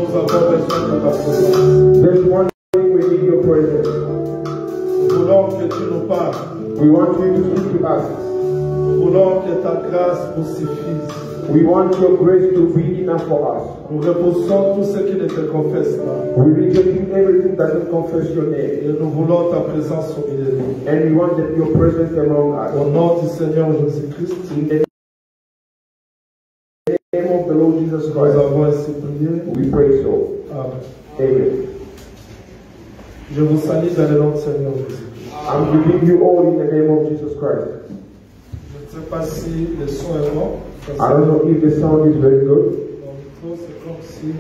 nous avons besoin de ta présence. There's one thing we need your presence. Nous voulons que tu nous parles. We want you to speak to us. Nous voulons que ta grâce nous suffise. We want your grace to be enough for us. Nous repoussons tout ce qui ne te confesse pas. We reject everything that doesn't confess your name. Et nous voulons ta présence au milieu de nous. And we want that your presence among us. Au nom du Seigneur Jésus-Christ, In the name of the Lord Jesus nous Christ, avons ainsi prié. we pray so. Amen. Amen. Je vous salue dans le nom du Seigneur Jésus-Christ. I'm giving you all in the name of Jesus Christ. Je ne sais pas si le son est bon. I don't know if the sound is very good. C'est comme si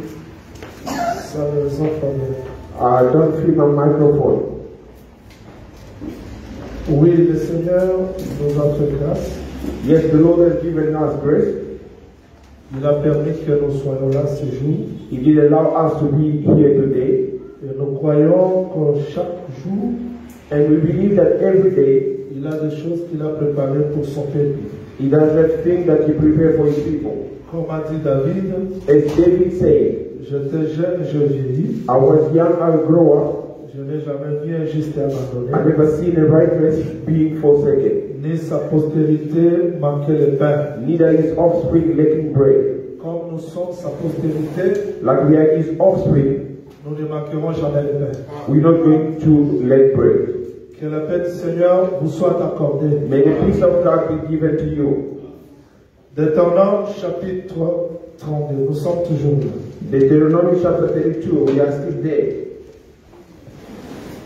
ça ne résonne pas bien. I don't feel my microphone. Oui, le Seigneur nous a fait grâce. Yes, the Lord has given us grace. Il a permis que nous soyons là ce jour. He did allow us to be here today. Et nous croyons que chaque jour, And we believe that every day, il a des choses qu'il a préparées pour son peuple. He does that thing that He prepared for His people. Comme a dit David, As David said, j'étais jeune, je vieillis. I was young, I grew up. Je n'ai jamais vu un juste abandonné, I never seen a righteous being forsaken, ni sa postérité manquer le pain. neither his offspring lacking bread. Comme nous sommes sa postérité, Like we are His offspring, nous ne manquerons jamais le pain. we're not going to lack bread. Que la paix du Seigneur vous soit accordée. May the peace of God be given to you. Deutéronome chapitre 32, nous sommes toujours là. Deuteronomy chapter 32, we are still there.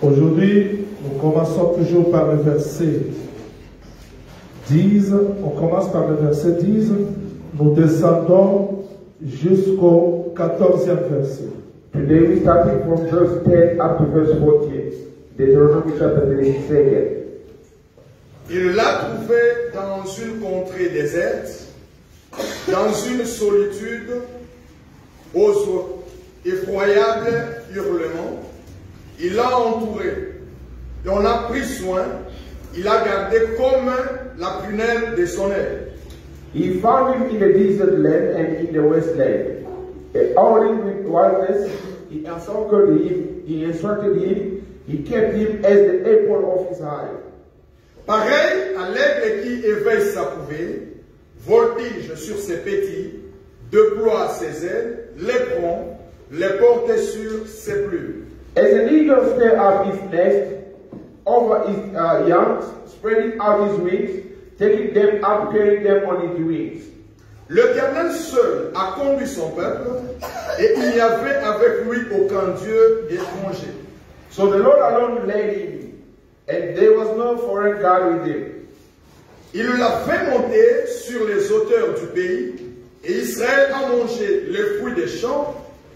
Aujourd'hui, nous commençons toujours par le verset 10. On commence par le verset 10. Nous descendons jusqu'au 14e verset. Today we started from verse 10 up to verse 14. Deuteronomy chapter 32. Il l'a trouvé dans une contrée déserte, dans une solitude, aux effroyables hurlements. Il l'a entouré, et on a pris soin, il l'a gardé comme la prunelle de son aile. He found him in the desert land and in the wasteland. Howling with wildness, he encircled him, he instructed him, he kept him as the apple of his eye. Pareil à l'aigle qui éveille sa couvée, voltige sur ses petits, déploie ses ailes, les prend, les porte sur ses plumes. As an eagle stirs up his nest over his young, spreading out his wings, taking them up, carrying them on his wings. L'Éternel seul a conduit son peuple, et il n'y avait avec lui aucun Dieu étranger. So the Lord alone led him, and there was no foreign God with him. Il l'a fait monter sur les hauteurs du pays, et Israël a mangé les fruits des champs.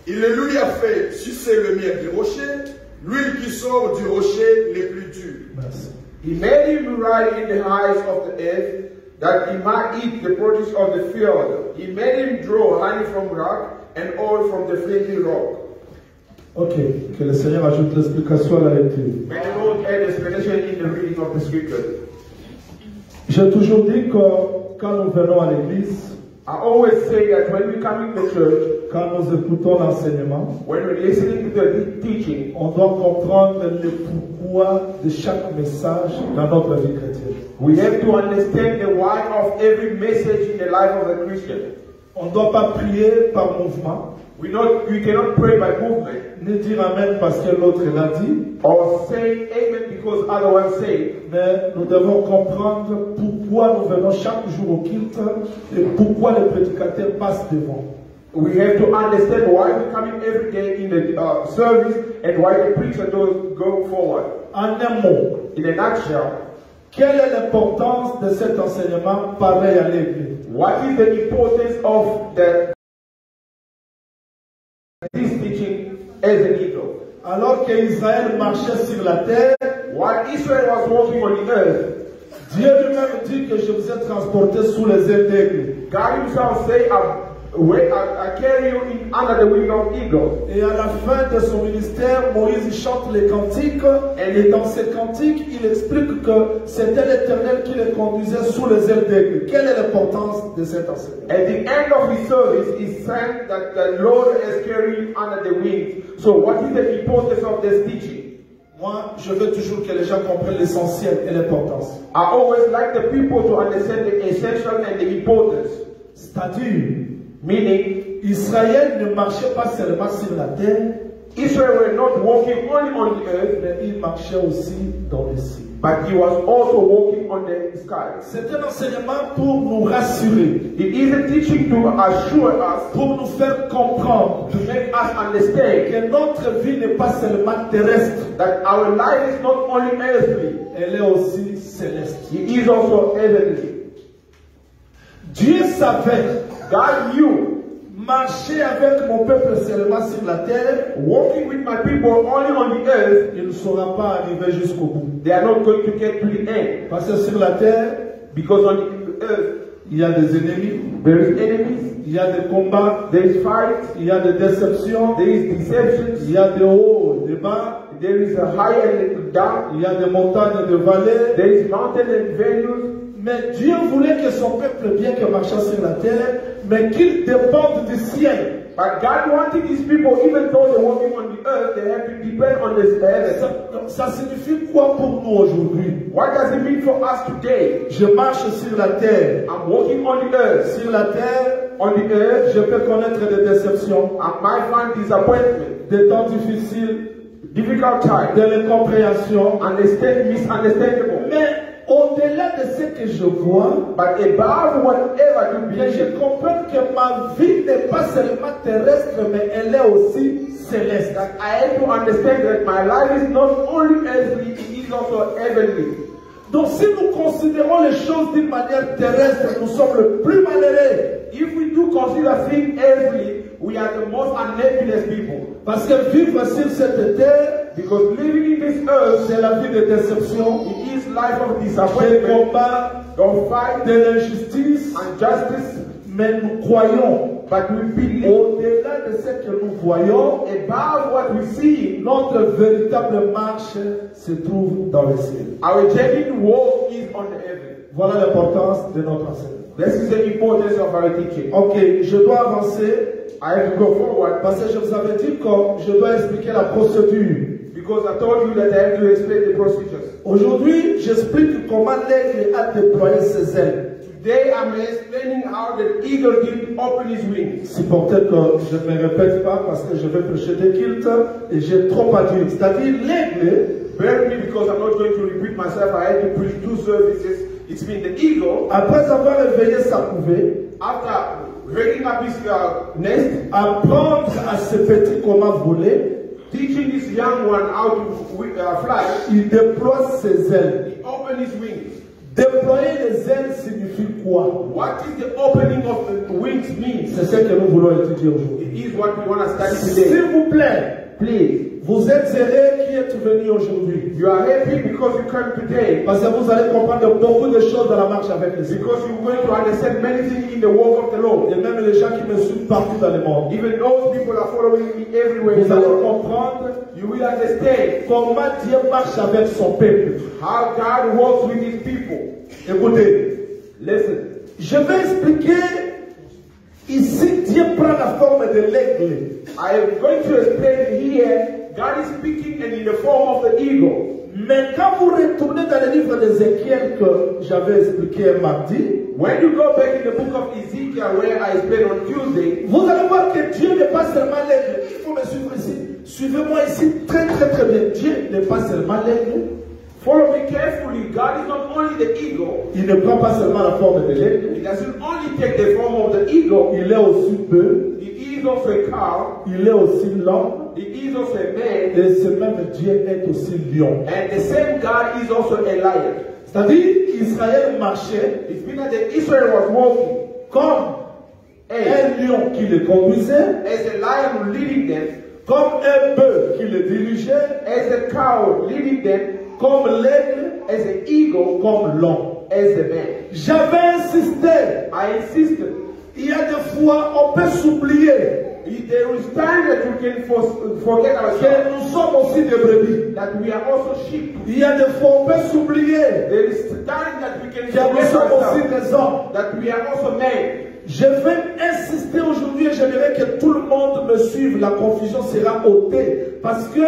Il lui a fait sucer le miel du rocher, l'huile qui sort du rocher les plus durs. Merci. He made him ride in the heights of the earth, that he might eat the produce of the field. He made him draw honey from rock, and oil from the flaming rock. Ok, que le Seigneur ajoute l'explication à la lecture. May the Lord add explanation in the reading of the scripture. J'ai toujours dit que quand nous venons à l'église, I always say that when we come in the church, quand nous écoutons l'enseignement, when we're listening to the teaching, on doit comprendre le pourquoi de chaque message dans notre vie chrétienne. we have to understand the why of every message in the life of a Christian. On ne doit pas prier par mouvement, We cannot pray by movement ni dire Amen parce que l'autre l'a dit, or say amen because other one say. mais nous devons comprendre pourquoi nous venons chaque jour au culte et pourquoi les prédicateurs passent devant. We have to understand why we come in every day in the service and why the preacher does go forward. En un mot, In a nutshell, quelle est l'importance de cet enseignement pareil à l'église? what is the importance of this teaching as an eagle? Alors qu'Israël marchait sur la terre, While Israel was walking on the earth, Dieu lui-même dit que je vous ai transporté sous les ailes d'aigle. God himself say, carry you under the wing of eagle. Et à la fin de son ministère, Moïse chante les cantiques. Et dans ces cantiques, il explique que c'était l'Éternel qui les conduisait sous les ailes d'aigle. Quelle est l'importance de cet enseignement? At the end of his service, he sang that the Lord is carrying under the wings. So what is the importance of this teaching? Moi, je veux toujours que les gens comprennent l'essentiel et l'importance. I always like the people to understand the essential and the importance. C'est-à-dire, meaning, Israël ne marchait pas seulement sur la terre, Israel were not walking only on the earth, mais il marchait aussi dans les cieux. but he was also walking on the sky. C'est un enseignement pour nous rassurer, It is a teaching to assure us, pour nous faire comprendre to make us understand que notre vie n'est pas seulement terrestre, that our life is not only earthly, elle est aussi céleste. it is also heavenly. Dieu savait God knew marcher avec mon peuple seulement sur la terre, walking with my people only on the earth, il ne saura pas arriver jusqu'au bout. they are not going to get to the end. Parce que sur la terre, Because on the earth, il y a des ennemis, there is enemies, il y a des combats, there is fight, il y a des déceptions, there is deceptions, il y a des hauts, des bas, there is a high and down, il y a des montagnes et des vallées. there is mountain and valleys. Mais Dieu voulait que son peuple, bien que marchant sur la terre, mais qu'il dépende du ciel. But God wanted these people, even though they're walking on the earth, they have to depend on the heaven. Ça signifie quoi pour nous aujourd'hui? What does it mean for us today? Je marche sur la terre. I'm walking on the earth. Sur la terre, On the earth, je peux connaître des déceptions, I might find disappointment, des temps difficiles, difficult times, de l'incompréhension. misunderstandable. Mais au-delà de ce que je vois, But above whatever you que je believe, comprends que ma vie n'est pas seulement terrestre, mais elle est aussi céleste. that I have to understand that my life is not only earthly, it is also heavenly. Donc si nous considérons les choses d'une manière terrestre, nous sommes le plus malheureux. If we do consider things earthly, we are the most unhappiness people. Parce que vivre sur cette terre, Because living in this earth, c'est la vie de déception, it is life of des disappointment, combats, of fight, de l'injustice. injustice. Mais nous croyons, But we believe au-delà de ce que nous voyons, above what we see, notre véritable marche se trouve dans le ciel. our genuine walk is on the heaven. Voilà l'importance de notre enseignement. This is the importance of our teaching. Ok, je dois avancer I have to go forward parce que je vous avais dit que je dois expliquer la procédure. because I told you that I have to explain the procedures. Aujourd'hui, j'explique comment l'aigle a déployé ses ailes. Today I'm explaining how the eagle did open his wings. C'est pour peut-être que je ne me répète pas parce que je vais prêcher des cultes et j'ai trop à dire. C'est-à-dire, l'aigle, Bear with me because I'm not going to repeat myself. I had to preach 2 services. It's been the eagle. après avoir réveillé sa couvée, After waking up his nest, apprendre à ce petit comment voler, teaching this young one how to fly, il déploie ses ailes. he opened his wings. Déployer les ailes signifie quoi? What is the opening of the wings mean? C'est ce que nous voulons étudier aujourd'hui. It is what we want to study today. S'il vous plaît, Please, vous êtes heureux qui êtes venu aujourd'hui. you are happy because you came today. Parce que vous allez comprendre beaucoup de choses dans la marche avec le Seigneur. Because you're going to understand many things in the walk of the Lord. Et même les gens qui me suivent partout dans le monde. Even those people are following me everywhere in Vous the allez world. comprendre You will understand comment Dieu marche avec son peuple. how God walks with his people. Écoutez, Listen. je vais expliquer. Ici, Dieu prend la forme de l'aigle. I am going to explain here, God is speaking and in the form of the eagle. Mais quand vous retournez dans le livre d'Ézéchiel que j'avais expliqué mardi, When you go back in the book of Ezekiel where I explained on Tuesday, vous allez voir que Dieu n'est pas seulement l'aigle. Il faut me suivre ici. Suivez-moi ici très bien. Dieu n'est pas seulement l'aigle. follow me carefully. God is not only the eagle, Il ne prend pas seulement la forme de l'aigle. he doesn't only take the form of the eagle, Il est aussi bœuf. he is also a cow, Il est aussi l'homme. he is also a man, Et ce même Dieu est aussi lion. and the same God is also a lion. C'est-à-dire, Israël marchait It's been that the Israel was walking comme un lion qui le conduisait, as a lion leading them, comme un bœuf qui le dirigeait, as a cow leading them, comme l'aigle, as an eagle, comme l'homme. as the man. J'avais insisté I insisted Il y a des fois, on peut s'oublier. There is time that we can forget Que ourselves, nous sommes aussi des brebis. that we are also sheep. Il y a des fois, on peut s'oublier. There is time that we can Que nous forget sommes aussi ourselves, des hommes. that we are also men. Je vais insister aujourd'hui et j'aimerais que tout le monde me suive. La confusion sera ôtée. Parce que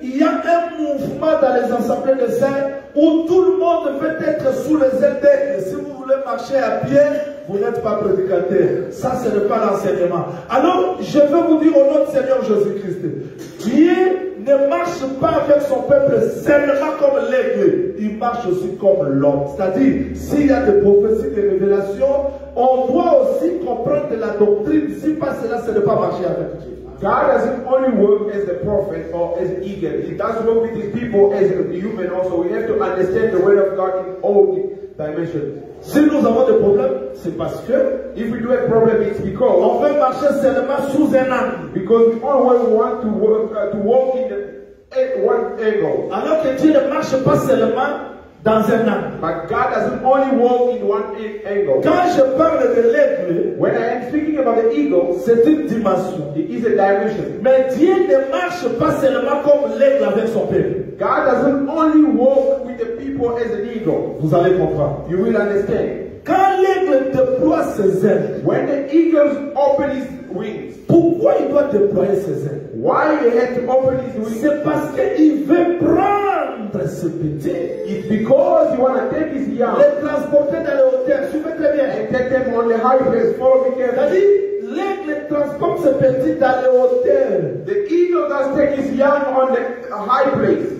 il y a un mouvement dans les assemblées de saints où tout le monde veut être sous les ailes d'aigle. Si vous voulez marcher à pied, vous n'êtes pas prédicateur. Ça, ce n'est pas l'enseignement. Alors, je veux vous dire au nom du Seigneur Jésus-Christ, Dieu ne marche pas avec son peuple seulement comme l'aigle. Il marche aussi comme l'homme. C'est-à-dire, s'il y a des prophéties, des révélations, on doit aussi comprendre la doctrine. Si pas cela, ce n'est pas marcher avec Dieu. God doesn't only work as the prophet or as eagle. He does work with his people as a human also. We have to understand the word of God in all dimensions. Si nous avons des problèmes, c'est parce que If we do have a problem, it's because on veut marcher seulement sous un angle. we always want to walk in the one angle. Alors que Dieu ne marche pas seulement dans un angle. But God doesn't only walk in one angle. Quand je parle de l'aigle, When I am speaking about the eagle, c'est une dimension. it is a dimension. Mais Dieu ne marche pas seulement comme l'aigle avec son peuple. God doesn't only walk with the people as an eagle. Vous allez comprendre. You will understand. Quand l'aigle déploie ses ailes, When the eagle opens his wings, pourquoi il doit déployer ses ailes? why he had to open his wings? C'est parce qu'il veut prendre ce petit, It's because you want to take his young les transporter dans les hauteurs. Suivez très bien. and take them on the high place. Follow me carefully. C'est-à-dire, l'aigle transporte ce petit dans les hauteurs. The eagle does take his young on the high place.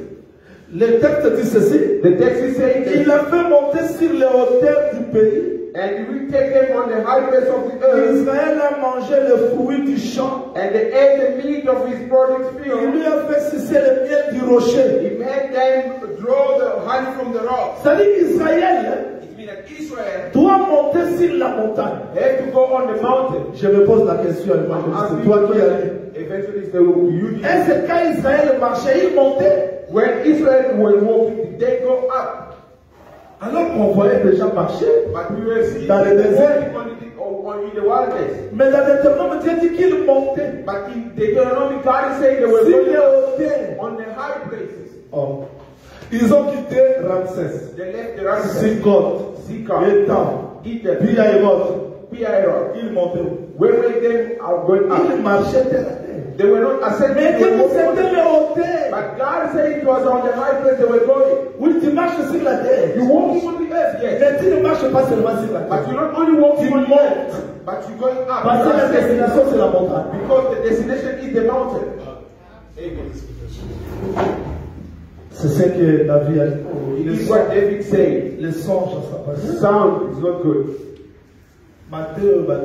Le texte dit ceci. The text is saying Il that, a fait monter sur les hauteurs du pays. and he will take them on the high place of the earth, Israël a mangé le fruit du champ. and they ate the meat of his product Il field. lui a fait sucer le miel du rocher. He made them draw the honey from the rock. C'est-à-dire qu'Israël It means that Israel doit monter sur la montagne. had to go on the mountain. Je me pose la question, c'est toi qui as dit. Eventually, they will use it. Est-ce que quand Israël marchait, il montait? When Israel were walking, they go up. Alors qu'on voyait déjà marcher. But we were seeing Dans le désert. in the wilderness. Mais dans le Deutéronome, Dieu dit qu'il montait But in Deuteronomy, God is saying they were sur going les up hauteurs. on the high places. Oh. Ils ont quitté Ramsès, They left the Ramses, Sikot, Sikar, Étam, Egypt, Pi-Hahiroth. Pi-Hahiroth. Ils montaient. Where were they are going up? Ils marchaient terre à terre. They were not ascending. Mais They Dieu were dit c'était walking. les hauteurs. But God said it was on the high place they were going. Oui, tu marches sur la terre. You're walking on the earth, yes. Mais tu ne marches pas seulement sur la But terre. you're not only walking Tu on the montes. earth, but you're going up. Parce que You're la ascending. destination, c'est la montagne. Because the destination is the mountain. C'est ce que David a dit. It is what David said. Les songes, ça passe. Sound is not good. Matthieu, la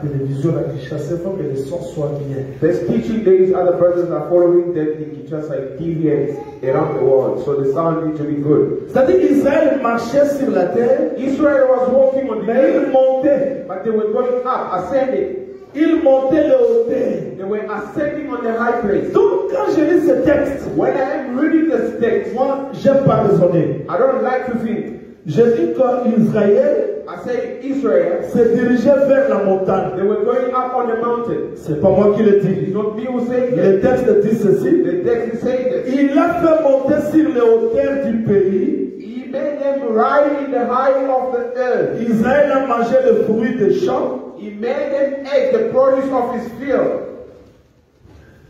télévision, la Kinshasa, il faut que les sons soient bien. There's teaching days, other brothers are following them in Kinshasa TV around the world, so the sound needs to be good. C'est-à-dire qu'Israël marchait sur la terre, Israel was walking on the mais il earth, montait. but they were going up, ascending. Il montait les hauteurs. They were ascending on the high place. Donc, quand je lis ce texte, When I am reading this text, moi, j'aime pas raisonner. I don't like to think. Je dis qu'Israël I say Israel, se dirigeait vers la montagne. they were going up on the mountain. C'est pas moi qui le It's dis. not me who saying Le that. texte dit ceci. The text is saying that. Il a fait monter sur les hauteurs du pays. He made them ride in the high of the earth. Israël a mangé le fruit des champs. He made them eat the produce of his field.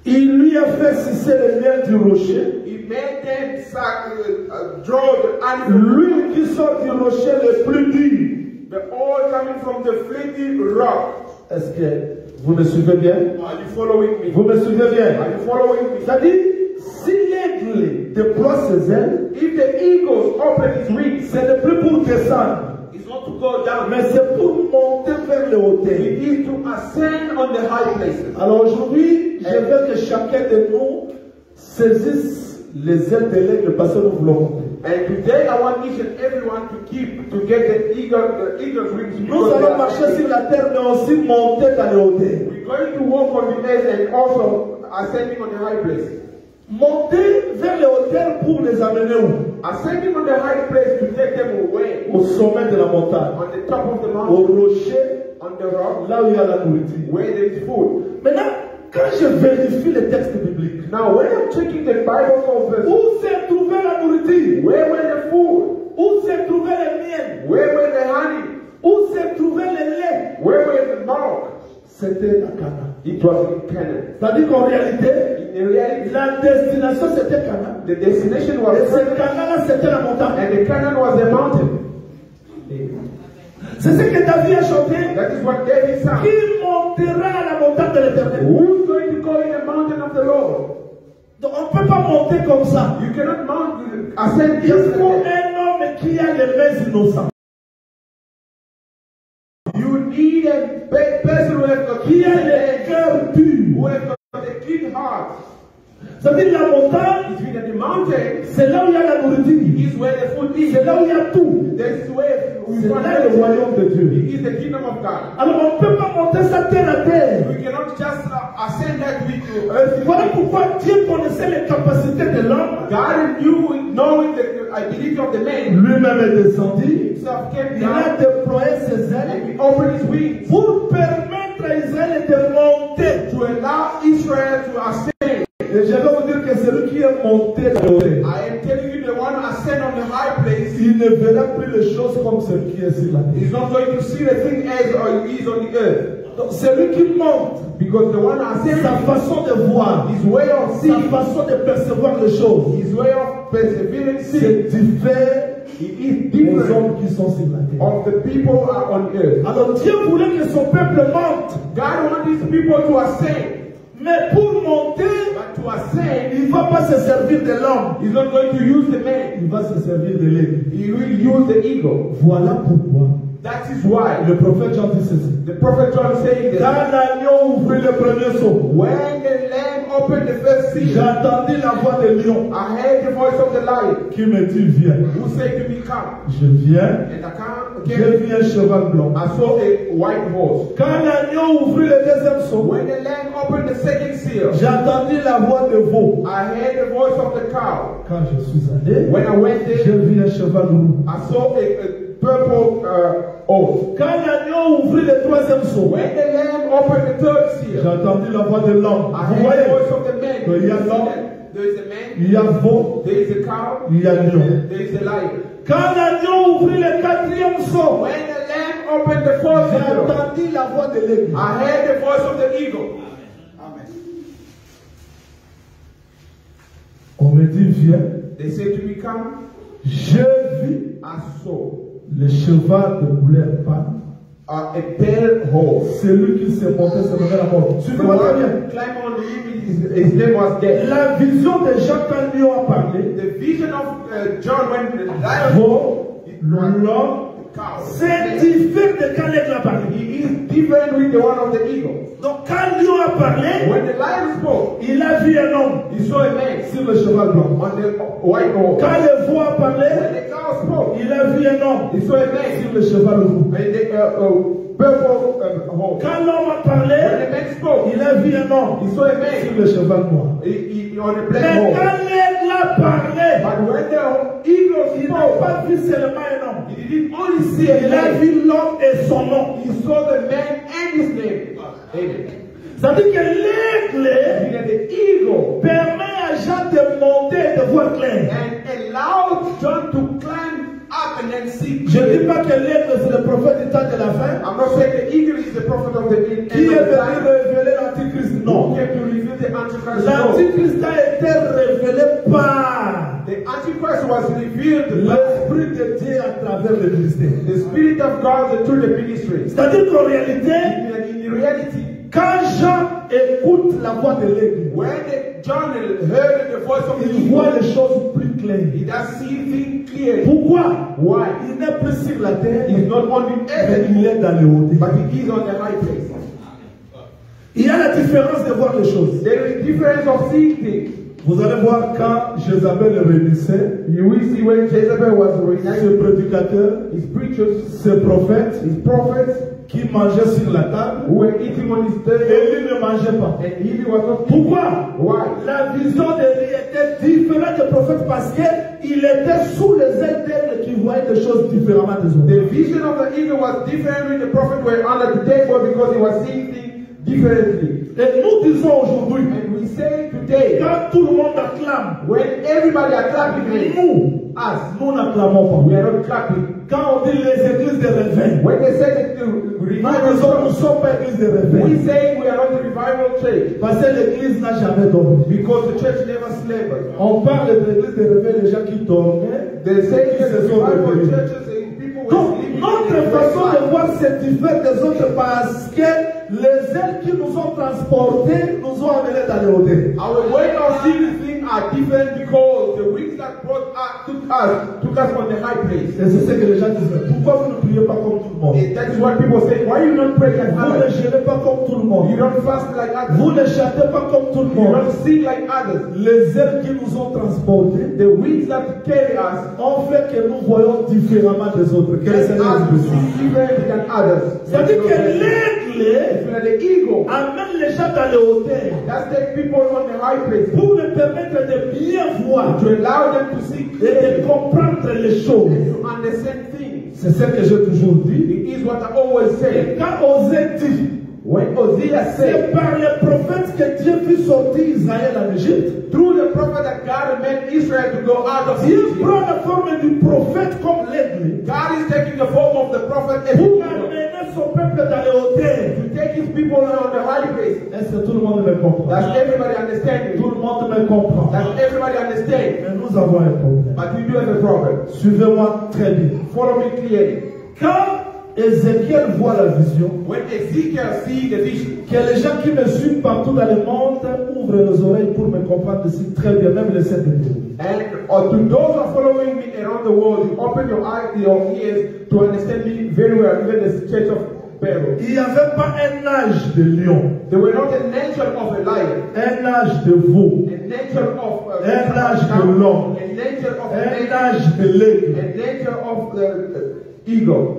Il lui a fait sucer le miel du rocher. He made them draw the animal, L'huile qui sort du rocher le plus dur. the oil coming from the flinty rock. Est-ce que vous me suivez bien? Are you following me? Vous me suivez bien? Are you following me? C'est-à-dire, si l'aigle déploie ses ailes, If the eagles open his wings, ce n'est plus pour descendre, it's not to go down, mais c'est pour monter vers les hauteurs. it is to ascend on the high places. Alors aujourd'hui, je veux que chacun de nous saisisse les ailes de l'aigle parce que nous voulons monter. And today I want each and everyone to get the eagle's wings. Nous because they allons are marcher ascending. sur la terre, mais aussi monter dans les hauteurs. We're going to walk on the earth and also ascending on the high places. Monter vers les hauteurs pour les amener où? Ascending on the high place to take them away Au sommet de la montagne, on the top of the au mountain, rocher, on the rock, là où il y a la nourriture. where there is food. Maintenant, quand je vérifie les textes bibliques, Now, when I'm checking the Bible verse, où s'est trouvée la nourriture? where were the food? Où s'est trouvé le miel? Where were the honey? Où s'est trouvé le lait? Where were the milk? C'était à Cana. It was in Canaan. C'est-à-dire qu'en réalité, In reality, la destination c'était Cana. the destination was Et ce Canaan, Cana-là c'était la montagne. and the Canaan was the mountain. C'est ce que David a chanté. That is what David sang. Qui montera à la montagne de l'Éternel? Who's going to go in the mountain of the Lord? Donc on ne peut pas monter comme ça. You cannot ascend Il faut just like that. un homme qui a les mains innocentes. You need a person who has got Qui a les cœurs purs. who has got a clean heart. Ça veut dire la montagne, Between the mountain c'est là où il y a la nourriture. is where the food is. C'est là où il y a tout. That's where we C'est find là le royaume de Dieu. It is the kingdom of God. Alors on ne peut pas monter ça terre à terre. We cannot just ascend that with to earth. Voilà pourquoi Dieu connaissait les capacités de l'homme. God knew, knowing the ability of the man, Lui-même est descendu. himself came Il a down déployé ses and ailes he opened his wings pour permettre à Israël de monter. to allow Israel to ascend. Et je vais vous dire que celui qui est monté de haut, I am telling you, the one who ascend on the high place, il ne verra plus les choses comme celui qui est sur la terre. he's not going to see the thing as he is on the earth. Donc celui qui monte, Because the one who ascends, sa façon de voir, his way of sa seeing, façon de percevoir les choses, his way of persevering, c'est différent he is des different hommes qui sont sur la terre. of the people who are on earth. Alors Dieu voulait que son peuple monte, God wants his people to ascend, mais pour monter, but to ascend, il ne va pas se servir de l'homme, he's not going to use the man. il va se servir de l'aigle. He will use the eagle. Voilà pourquoi That is why le prophète Jean dit ceci. the prophet John saying Quand that l'agneau ouvrit le premier seau, when the lamb opened the first seal, j'entendis la voix de lion I heard the voice of the lion qui me dit viens. who said to me, come. Je viens, And I come j'ai again. vu un cheval blanc. I saw a white horse. Quand l'agneau ouvrit le deuxième seau, When the lamb opened the second seal, j'entendis la voix de veau. I heard the voice of the cow. Quand je suis allé, When I went j'ai there, vu un cheval roux. I saw a purple horse. Quand l'agneau ouvrit le troisième seau, When the lamb opened the third seal, j'entendis la voix de l'homme. I Vous heard the voyez, voice of the man. Il y a l'homme. There is a man, il y a veau, there is a cow, il y a lion. there is a lion. Quand l'agneau ouvrit le quatrième seau, When the lamb opened the fourth j'ai seal, entendu la voix de l'aigle. I heard the voice of the eagle. On me dit viens. They said to me, come. J'ai vu I saw le cheval de couleur pâle. a pale horse. Celui qui s'est monté se nommait la mort. The Suivez-moi très bien. one climbed on him, his name was death. La vision de Jean quand Lion a parlé, The vision of John when the lion veau, l'homme, cow. c'est différent de quand l'aigle a parlé. He is different with the one of the eagle. Donc quand Lion a parlé, When the lion spoke, il a vu un homme he saw a man sur le cheval blanc. on the white horse. Quand le veau a parlé, When the cow spoke, il a vu un homme he saw a sur man le cheval roux. and the purple horse. Quand l'homme a When parlé, the man spoke, il a vu un homme he saw a sur man le cheval noir. on a black Mais horse. quand l'aigle a parlé, But when the eagle il n'a spoke, pas vu seulement un homme. he didn't only see a Il a man, vu l'homme et son nom. he saw the man and his name. Amen. Ça veut dire que l'aigle And the eagle permet à Jean de monter et de voir clair. and allowed John to climb up and then see. Je ne dis pas que l'aigle c'est le prophète du temps de la fin. I'm not saying the eagle is the prophet of the end Qui est of venu time. révéler l'Antichrist? Who Non. came to reveal the Antichrist? No. L'Antichrist a été révélé par The Antichrist was revealed by l'Esprit de Dieu à travers le ministère. the Spirit of God through the ministry. C'est-à-dire qu'en réalité, In reality, quand Jean écoute la voix de l'aigle, when John heard the voice of the il eagle, voit les choses plus claires. he does see things clearly. Pourquoi? Why? Il n'est plus sur la terre, He's not on the mais earth, il est dans les hauteurs. but he is on the high place. Il y a la différence de voir les choses. There is difference of seeing things. Vous allez voir quand Jézabel réunissait You will see when Jezebel was reunited, ses prédicateurs, his preachers, ses prophètes his prophets, qui mangeaient sur la table who were eating on his table, et lui ne mangeait pas. and he was not eating. Pourquoi? Why? La vision de lui était différente des prophètes parce qu'il il était sous les ailes d'aigle qui voyait des choses différemment des autres. The vision of the eagle was different when the prophet were under the table because he was seeing things differently. Et nous disons aujourd'hui, And we say today, quand tout le monde acclame, when everybody are clapping, nous n'acclamons pas. we are not clapping. Quand on dit les églises de réveil, When they say that the nous revival disons nous ne church, sommes pas église de réveil. we say we are not the revival church Parce que l'église n'a jamais dormi. because the church never slept. On parle de l'église de réveil, les gens qui dormaient. They say that the Se sont revival réveillés. churches and people were Donc, sleeping. notre façon de voir c'est différent des autres parce que les ailes qui nous ont transportés nous ont amenés dans les hauteurs. Our way of seeing things are different because the wings that brought us took us on the high place. Et c'est ce que les gens disent. Pourquoi vous ne priez pas comme tout le monde? And that is what people say. Why you not pray like Vous ne others? jeûnez pas comme tout le monde. You don't fast like others. Vous ne chantez pas comme tout le You monde. don't sing like others. Les ailes qui nous ont transportés The wings that carry us ont fait que nous voyons différemment des autres. Que le let Seigneur us nous bénisse. see different than others. C'est-à-dire que l'aigle The eagle amène les gens dans les hauteurs that take people on the high place pour leur permettre de bien voir to allow them to see et clearly de comprendre les choses. and to understand things. C'est ce que j'ai toujours dit. It is what I always say. Quand Osée dit, When Hosea c'est said, par les prophètes que Dieu fit sortir Israël en Égypte. through the prophet that God made Israel to go out of Dieu Egypt, prend la forme du prophète comme l'aigle God is taking the form of the prophet as pour a amener son peuple dans les hauteurs. to take his people on the high place. Est-ce que tout le monde me comprend? Does everybody understand Tout me? le monde me comprend. Does everybody understand? Mais nous avons un problème. But we do have a problem. Suivez-moi très bien. Follow me clearly. Quand Ézéchiel voit la vision, When Ezekiel sees the vision, que les gens qui me suivent partout dans le monde ouvrent les oreilles pour me comprendre ici très bien, même les saints de Dieu. and to those who are following me around the world, you open your eyes, your ears to understand me very well, even the church of Pharaoh. Il n'y avait pas un âge de lion, They were not a nature of a lion, un âge de veau, a nature of un âge de l'homme, a nature of un a âge de l'aigle. nature of the eagle.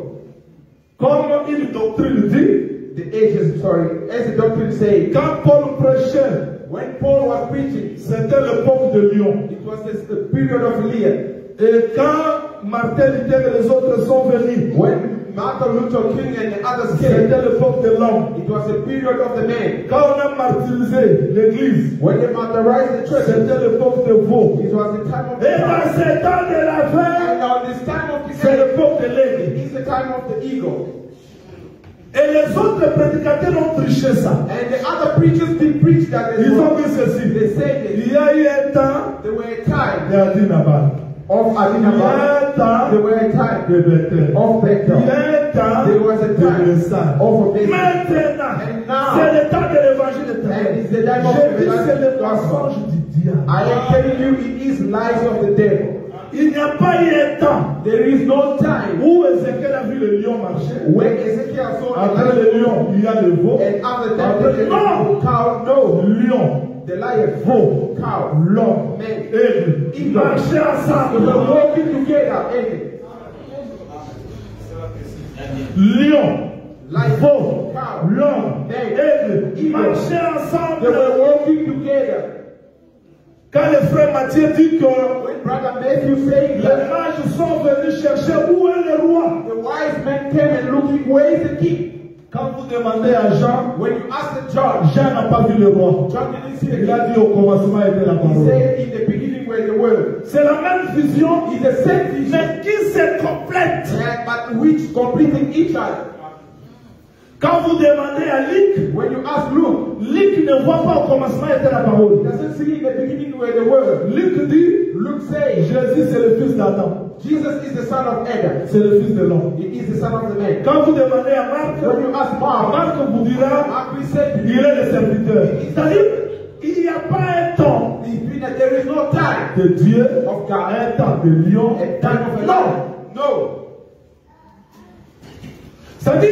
Comme une doctrine dit, The ages, sorry, as the doctrine says, quand Paul prêchait, when Paul was preaching, c'était l'époque de lion. it was the period of Leah. Et quand Martin Luther et les autres sont venus, When Martin Luther King and the others came, c'était l'époque de l'homme. it was the period of the man. Quand on a martyrisé l'église, When they martyrized the church, c'était l'époque de veau. it was the time of the Et dans ce temps de la fin, And on this time of the c'est end, l'époque de l'aigle. it is the time of the eagle. Et les autres prédicateurs ont triché ça. And the other preachers did preach that as Ils ont well. dit ceci. They said that Il y a eu un temps there were a time d'Adi Nabal. of Il y a Abinadab, un temps there were a time de Bethel. of Il y Bethel. a un temps There was a de time Bethsaida. of Bethel. Maintenant, And now, c'est le temps de l'évangile and éternel. it's the time of Je dis the c'est le gospel. mensonge du diable. I am telling you, it is lies of the devil. Il n'y a pas eu un temps There is no time où Ézéchiel a vu le lion marcher. when Ezekiel saw Après the le lion, lion, il y a le veau. and after that, Après, there non! was the cow. No, Lion, the lion, veau, cow, l'homme, man. aigle. Ils marchaient They ensemble. were walking together. And Lion, lion, veau, cow, l'homme, aigle. Ils marchaient they were ensemble. walking together. Quand le frère Matthieu dit que When Brother Matthew said les that mages sont venus chercher où est le roi. the wise men came and looking, where is the king? Quand vous demandez à Jean, When you ask the John, Jean n'a pas vu le roi. John didn't see the Il a king. dit au commencement était la He parole. said in the beginning were the word. C'est la même vision, It's the same vision, mais qui se complète. but which completing each other. Quand vous demandez à Luc, When you ask Luke, Luc ne voit pas au commencement était la he parole. doesn't see in the beginning were the word. Luc dit, Luke says Jésus c'est le fils d'Adam, Jesus is the son of Adam. c'est le fils de l'homme. He is the son of the man. Quand vous demandez à Marc, When you ask Mark, Marc vous dira, Mark will say il est le serviteur. C'est-à-dire, il n'y a pas un temps that there is no time de Dieu, of God, un temps de lion, a time of a non. lion. No. C'est-à-dire,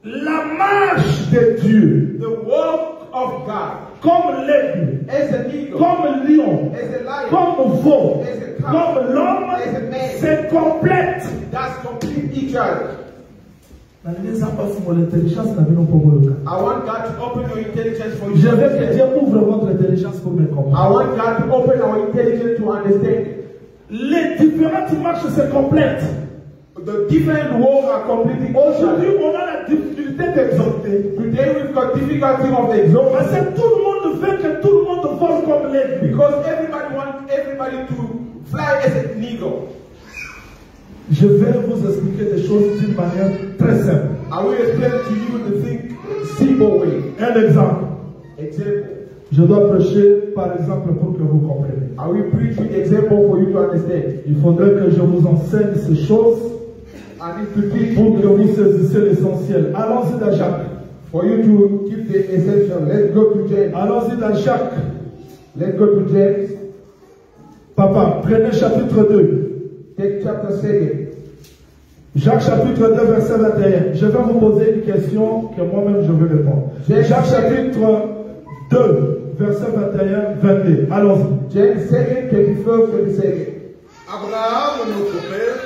la marche de Dieu, The walk of God comme l'aigle, as an eagle, comme lion, as a lion, comme veau, as a cow, comme l'homme, as a man, c'est complète. that's complete each other. I I want God to open your intelligence for you. Je veux que Dieu ouvre votre intelligence pour me comprendre. I want God to open our intelligence to understand. Les différentes marches se complètent. The different walls are completely. Aujourd'hui, on a la difficulté d'exalter. Today we've got difficulty of exalting. Parce que tout le monde veut que tout le monde vole comme l'aigle. Because everybody wants everybody to fly as an eagle. Je vais vous expliquer des choses d'une manière très simple. I will explain to you the thing simple way. Un exemple. Example. Je dois prêcher par exemple pour que vous compreniez. I will preach with example for you to understand. Il faudrait que je vous enseigne ces choses I need to teach pour que you vous saisissiez l'essentiel. Allons-y dans Jacques. for you to keep the essential. Let's go to James. Allons-y dans Jacques. Let's go to James. Papa, prenez chapitre 2. Take chapter 2. Jacques chapitre 2 verset 21. Je vais vous poser une question que moi-même je vais répondre. Jacques chapitre 2 verset 21-22. Allons-y. James 2, 21, 22. Abraham, notre père,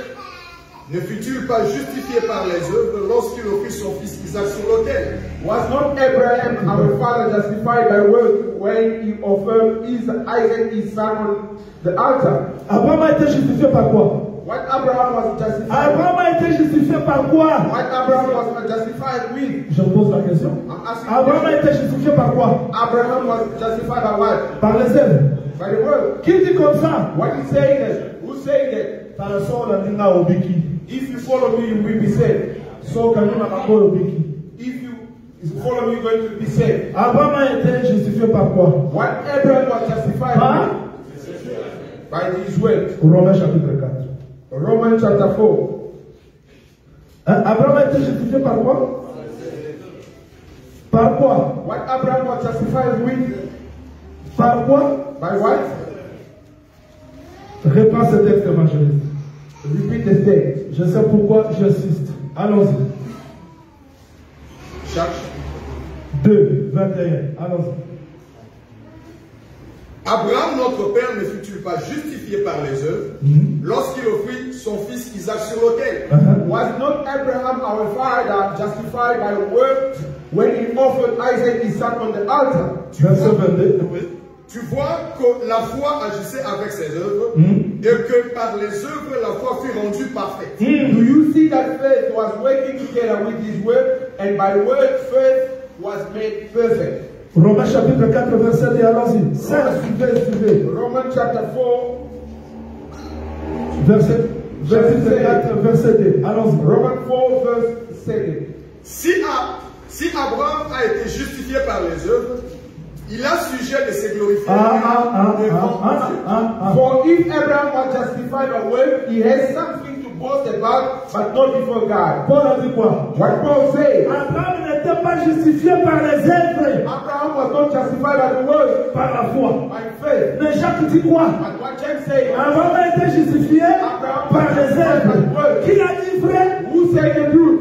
ne fut-il pas justifié par les œuvres lorsqu'il offrit son fils Isaac sur l'autel? Was not Abraham our father justified by works when he offered Isaac his son on the altar? Abraham a été justifié par quoi? What Abraham was justified. Abraham a été justifié par quoi? What Abraham was justified with. Je pose la question. I'm asking Abraham a été justifié par quoi? Abraham was justified by what? Par les œuvres. By the word. Qui dit comme ça? What is saying that? Who's saying that? Par le son, on a dit na obiki. If you follow me, you will be saved. So, quand on a encore obiki. If you follow me, you're going to be saved. Abraham a été justifié par quoi? What Abraham was justified Hein? by his word. Romains chapitre 4. Romans chapter 4. Hein? Abraham a été justifié par quoi? Par quoi? What Abraham was justified with. Par quoi? By what? Réponds ce texte évangéliste. Repeat the text. Je sais pourquoi j'insiste. Allons-y. Jacques 2, 21. Allons-y. Abraham, notre père, ne fut-il pas justifié par les œuvres lorsqu'il offrit son fils Isaac sur l'autel? Was not Abraham our father justified by works when he offered Isaac his son on the altar? Verset 22. Tu vois que la foi agissait avec ses œuvres et que par les œuvres la foi fut rendue parfaite. Do you see that faith was working together with his word, and by word faith was made perfect? Romains chapitre 4 verset 2. Allons-y. Suivez. Romans chapter 4 Verset 4 verset 2. Allons-y. Romans 4 verse 2. Si Abraham a été justifié par les œuvres, il a sujet de se glorifier devant Dieu. For if Abraham was justified by word, he has something to boast about, but not before God. Paul a dit quoi? What Paul said? Abraham n'était pas justifié par les œuvres, Abraham was not justified by the word, par la foi. by faith. Mais Jacques dit quoi? But what James said? Abraham a été justifié par les œuvres. Qui a dit vrai? Who said the truth?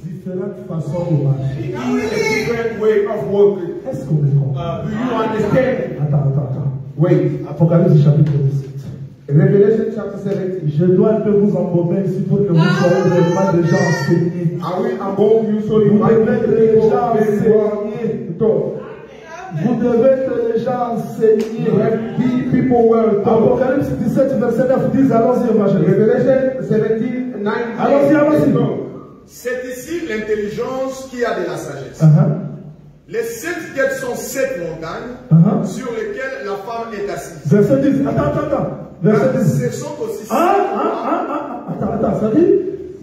Différentes façons de marcher. It is a different way of working. Est-ce qu'on me comprend? Do you understand? Attends. Wait. Apocalypse chapitre 17. Revelation chapter 17. Je dois un peu vous embaumer ici pour que vous soyez vraiment des gens enseignés. I will involve you so you Vous might devez être be des able gens very well enseignés. to talk. Vous devez être des gens You enseignés. have to be people well taught. Apocalypse 17, verset 9, 10. Allons-y, évangéliste. Revelation 17, 9. Allons-y. C'est ici l'intelligence qui a de la sagesse. Les 7 têtes sont 7 montagnes sur lesquelles la femme est assise. Verset 10. Attends. Verset 10. Ce sont aussi 7 Attends. Ça dit,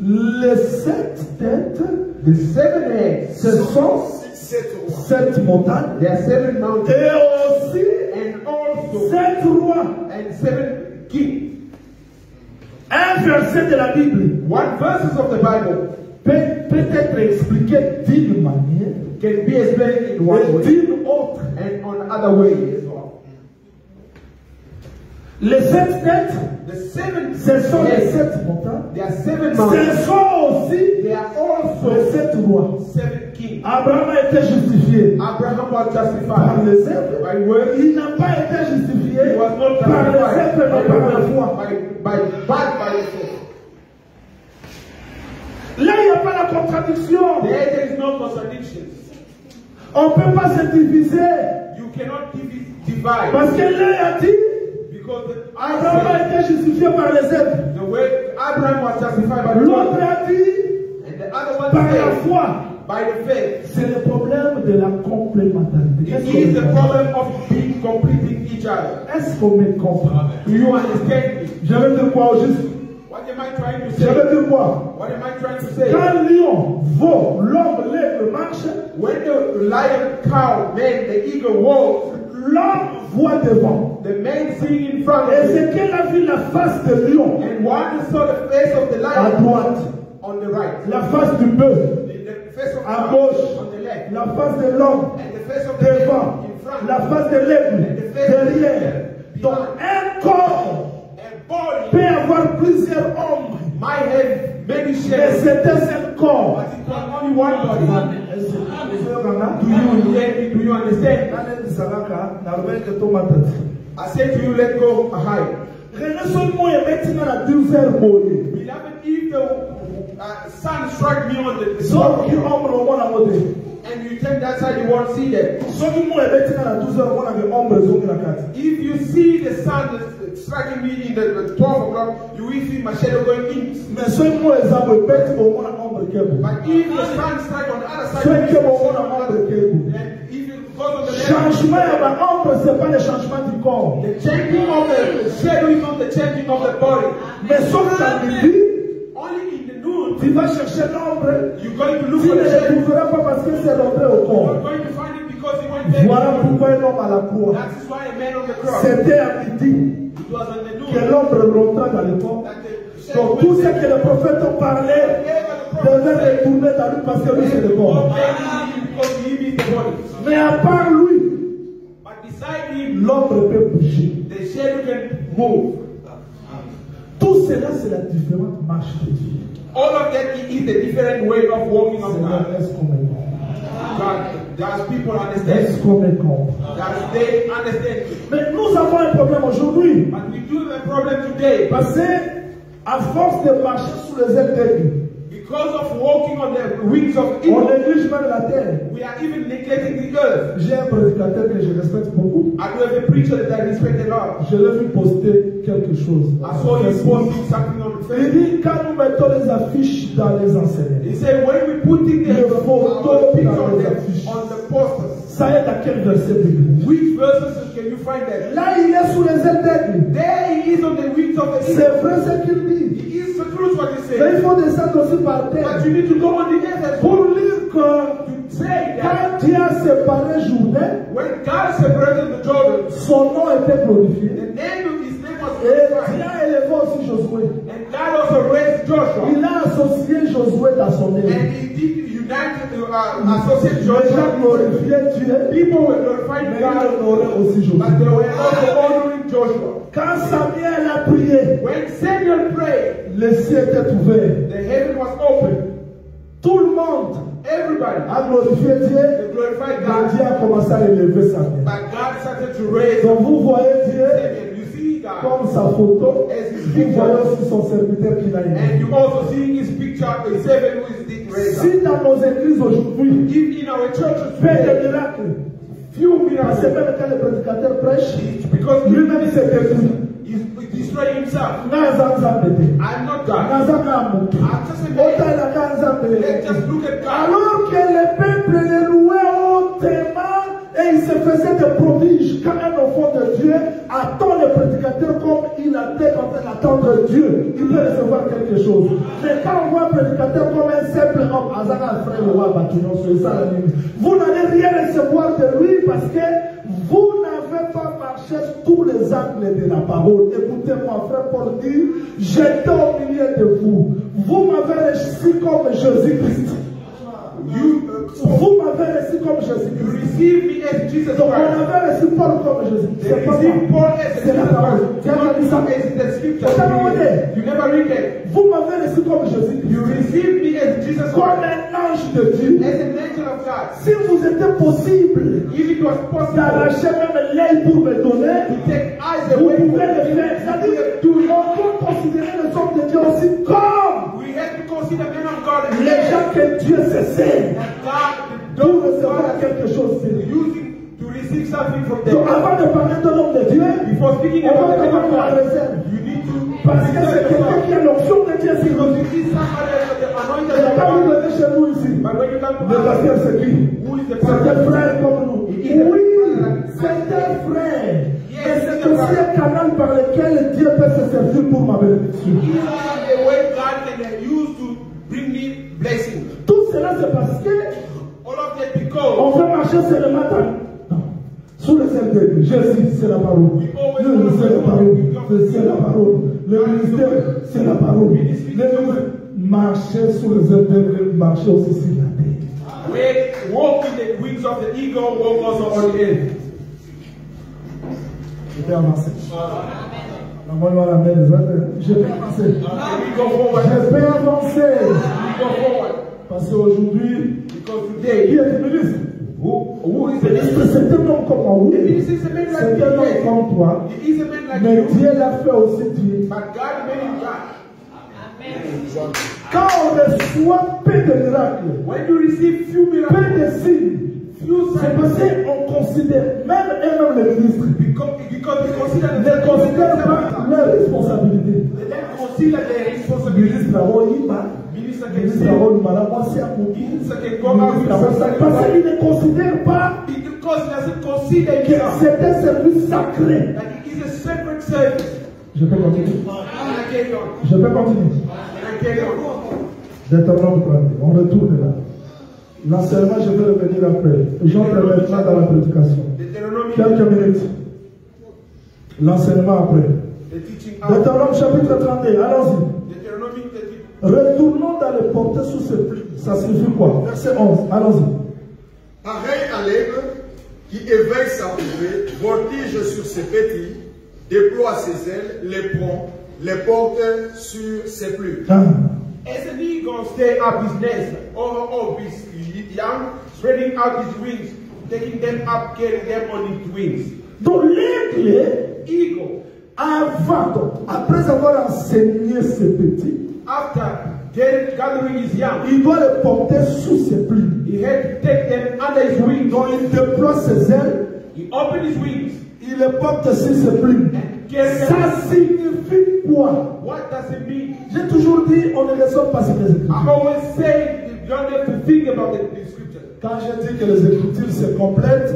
les 7 têtes, The 7 heads, ce sont 7 rois. 7 montagnes. there are 7 mountains, Et aussi and also 7 rois. and 7 kings. Un verset de la Bible One verses of the Bible peut être expliqué d'une manière can be explained in one et way d'une autre. and on another way as well. Les 7 têtes, The 7 ce sont les heads, 7 montagnes. there are 7 mountains. Ce sont aussi There are les also 7 rois. 7 kings. Abraham a été justifié Abraham was par justified les œuvres. by word. Il n'a pas été justifié He was not par les justified œuvres, mais par la by foi. the faith. Là, il n'y a pas la contradiction. There is no contradiction. On ne peut pas se diviser. You cannot divide. Parce que là, il a dit, Because Because Abraham a été justifié par les œuvres. the way Abraham was justified by the L'autre law, a dit and the other one par la said, foi. by the faith. C'est le problème de la complémentarité. It is the problem of being completing each other. Est-ce qu'on me comprend? Do you understand me? Je vais dire quoi au juste? What am I trying to Je say? vais dire quoi? What am I trying to say? Quand lion, veau, l'homme, l'aigle marche, When the lion, cow, man, the eagle walks, l'homme voit devant. the man seeing in front of him, Ézéchiel a vu la face de lion and one saw the face of the à lion droite, on the right, la face du bœuf the face of the à cow gauche, on the left, la face de l'homme and the face of the devant, man in front, la face de l'aigle derrière. Donc un corps and body peut avoir plusieurs ombres, might have many mais shapes, c'est un seul corps. but it was only one body. Do you understand? I say to you, let go high. Beloved, if the sun struck me on the forehead, and you turn that side, you won't see them. If you see the sun striking me in the 12 o'clock, you will see my shadow going in. But if the sun strikes on the other side, and if it goes on the left, Changement à l'ombre, ce n'est pas le changement du corps. the changing of the shadow is not the changing of the body. Mais sauf qu'à midi, Only in the noon, tu vas chercher l'ombre. you're going to look Tu for ne the le shadow. trouveras pas parce que c'est l'ombre au You're corps. going to find it because he went there. Voilà pourquoi un homme à la croix. That is why a man on the cross. C'était à midi It was on the que noon l'ombre rentra dans le corps. that the shadow Donc tout went ce que les prophètes ont parlé devait retourner dans lui parce que lui c'est le corps. because he is the body. Mais à part lui, But beside him, l'ombre peut bouger. the shadow can move. Tout cela c'est la différente marche de Dieu. All of that is the different way of walking of Seigneur, God. est-ce qu'on me comprend? God, does people Est-ce understand? qu'on me comprend? Does they understand? Mais nous avons un problème aujourd'hui. But we do have a problem today Parce que, à force de marcher sous les ailes d'aigle, because of walking on the wings of on eagle. néglige même la terre. We are even neglecting the earth. J'ai un prédicateur que je respecte beaucoup. I do have a preacher that I respect a lot. Je l'ai vu poster quelque chose. I saw him posting something on Il Facebook. dit quand nous mettons les affiches dans les enseignements, He said when we put in the picture on the posters, ça est à quel verset biblique? which verses can you find that? Là, il est sous les ailes d'aigle. There he is on the wings of the eagle. C'est vrai ce qu'il dit. He is the truth what he Mais said. il faut descendre aussi par But terre you need to go on the earth as well. pour lire que To say that quand Dieu a séparé Jourdain, when God separated the Jordan, son nom était glorifié. the name of his name was Et Dieu glorified. a élevé aussi Josué. And God also raised Joshua. Il a associé Josué dans son And œuvre. he did unite associate Les gens Joshua. glorifiaient Dieu, People were glorifying mais God, ils honoraient aussi but Josué. they were also honoring Joshua. Quand Samuel a prié, When Samuel prayed, le ciel était ouvert. the heaven was open. Tout le monde Everybody a glorifié Dieu. they glorified Mais God, Dieu a commencé à élever Samuel. but God started to raise Donc vous voyez Dieu Samuel. You see God, comme sa photo. as his Vous voyez picture, aussi son serviteur qu'il a and élevé. you also see his picture, a servant who is the raiser. Si dans nos églises aujourd'hui, If in our churches fait des today, miracles, few parce que miracles, même quand le prédicateur prêche, it's because lui-même s'est détruit. he's destroying himself. I'm not God. I'm just a man. Let's just look at God. Alors que le peuple le louait hautement et il se faisait des prodiges quand un enfant de Dieu attend le prédicateur comme il a été en train d'attendre Dieu, il peut recevoir quelque chose. Mais quand on voit un prédicateur comme un simple homme, vous n'allez rien recevoir de lui parce que vous n'avez pas marché tous les angles de la parole. Écoutez-moi, frère Paul dit, j'étais au milieu de vous. Vous m'avez reçu comme Jésus-Christ. Vous m'avez reçu comme You Jésus-Christ. receive me as Jesus Donc on Christ. avait reçu Paul comme Jésus-Christ. They C'est pas receive moi. Paul as C'est la parole. Jesus Quelqu'un dit ça. Christ. As the scripture. Vous You never read that. Vous m'avez reçu comme Jésus-Christ. You receive me as Jesus Comme Christ. un ange de Dieu. As an angel of God. Si vous était possible If it was possible d'arracher même l'œil pour me donner, to take eyes vous away pouvez from le faire. C'est-à-dire, on peut considérer les hommes de Dieu aussi comme we have to consider men of God as les gens que Dieu se sert God pour don't recevoir quelque chose de Dieu. using to receive something from Donc them. avant de parler de l'homme de Dieu, before speaking on about va the commencer par la sacrifice, réserve. you need to Parce que c'est quelqu'un qui a l'option de Dieu sur because nous. you see somebody else with the anointing Et of quand vous God. venez chez nous ici, But when you come to le us, pasteur c'est qui? who is the C'est un pastor? frère comme nous. Oui, c'est un frère. Et c'est aussi un canal par lequel Dieu peut se servir pour ma bénédiction. He is the way God can use to bring me blessing. Tout cela c'est parce que All of that because on veut marcher sur le matin. Non. Sous les ailes de Dieu. Jésus, c'est la parole. Dieu, c'est la parole. C'est la parole. Le ministère, c'est la parole. Marcher sous les ailes de Dieu, marcher aussi sur la terre. when walk in the wings of the eagle, walk also on the earth. Je vais avancer. Envoie-moi la main des autres. Je vais avancer. We go forward. Je vais avancer. We go forward. Parce qu'aujourd'hui, Because qui today, est ministre? who is the Ministre, leader? c'est un homme comme moi. Oui. This is a man C'est like un homme you. comme toi. He is a man like Mais you. Dieu l'a fait aussi Dieu. But God made him God. Quand on reçoit peu de miracles, When you receive few peu miracles, de signes, few c'est parce signs, qu'on considère, même un homme le ministre, because they consider ne considère pas leurs responsabilités. They don't consider their responsibility. Ministre Aroïma, Minister can ministre say, Aroïma, la voici à Kogi, minister can go out with some parce sacrifice. qu'il ne considère pas Because he doesn't consider que himself c'est un service sacré. that it is a separate service. Je peux continuer. And I carry on. Je peux continuer. And I carry on. Deutéronome 32, on retourne là. L'enseignement, je vais revenir après. J'entre maintenant dans la prédication. Deuteronomy, Quelques minutes. L'enseignement après. the teaching out. Deutéronome chapitre 31, allons-y. Deuteronomy 30. Retournons dans les portées sous ce pli. Ça signifie quoi? Verset 11, allons-y. Pareil à l'aigle qui éveille sa couvée, voltige sur ses petits, déploie ses ailes, les prend, les porte sur ses plumes. Ah. As an eagle stay up his nest, over his young, spreading out his wings, taking them up, carrying them on his wings. Donc l'aigle, Eagle, après avoir enseigné ses petits, after gathering his young, il doit les porter sous ses plis. he had to take them under his wings. Donc il déploie ses ailes, He opened his wings. il les porte sur ses plumes. Ça signifie quoi? What does it mean? J'ai toujours dit, on ne raisonne pas sur les I Écritures. always say you don't have to think about the scripture. Quand je dis que les Écritures se complètent,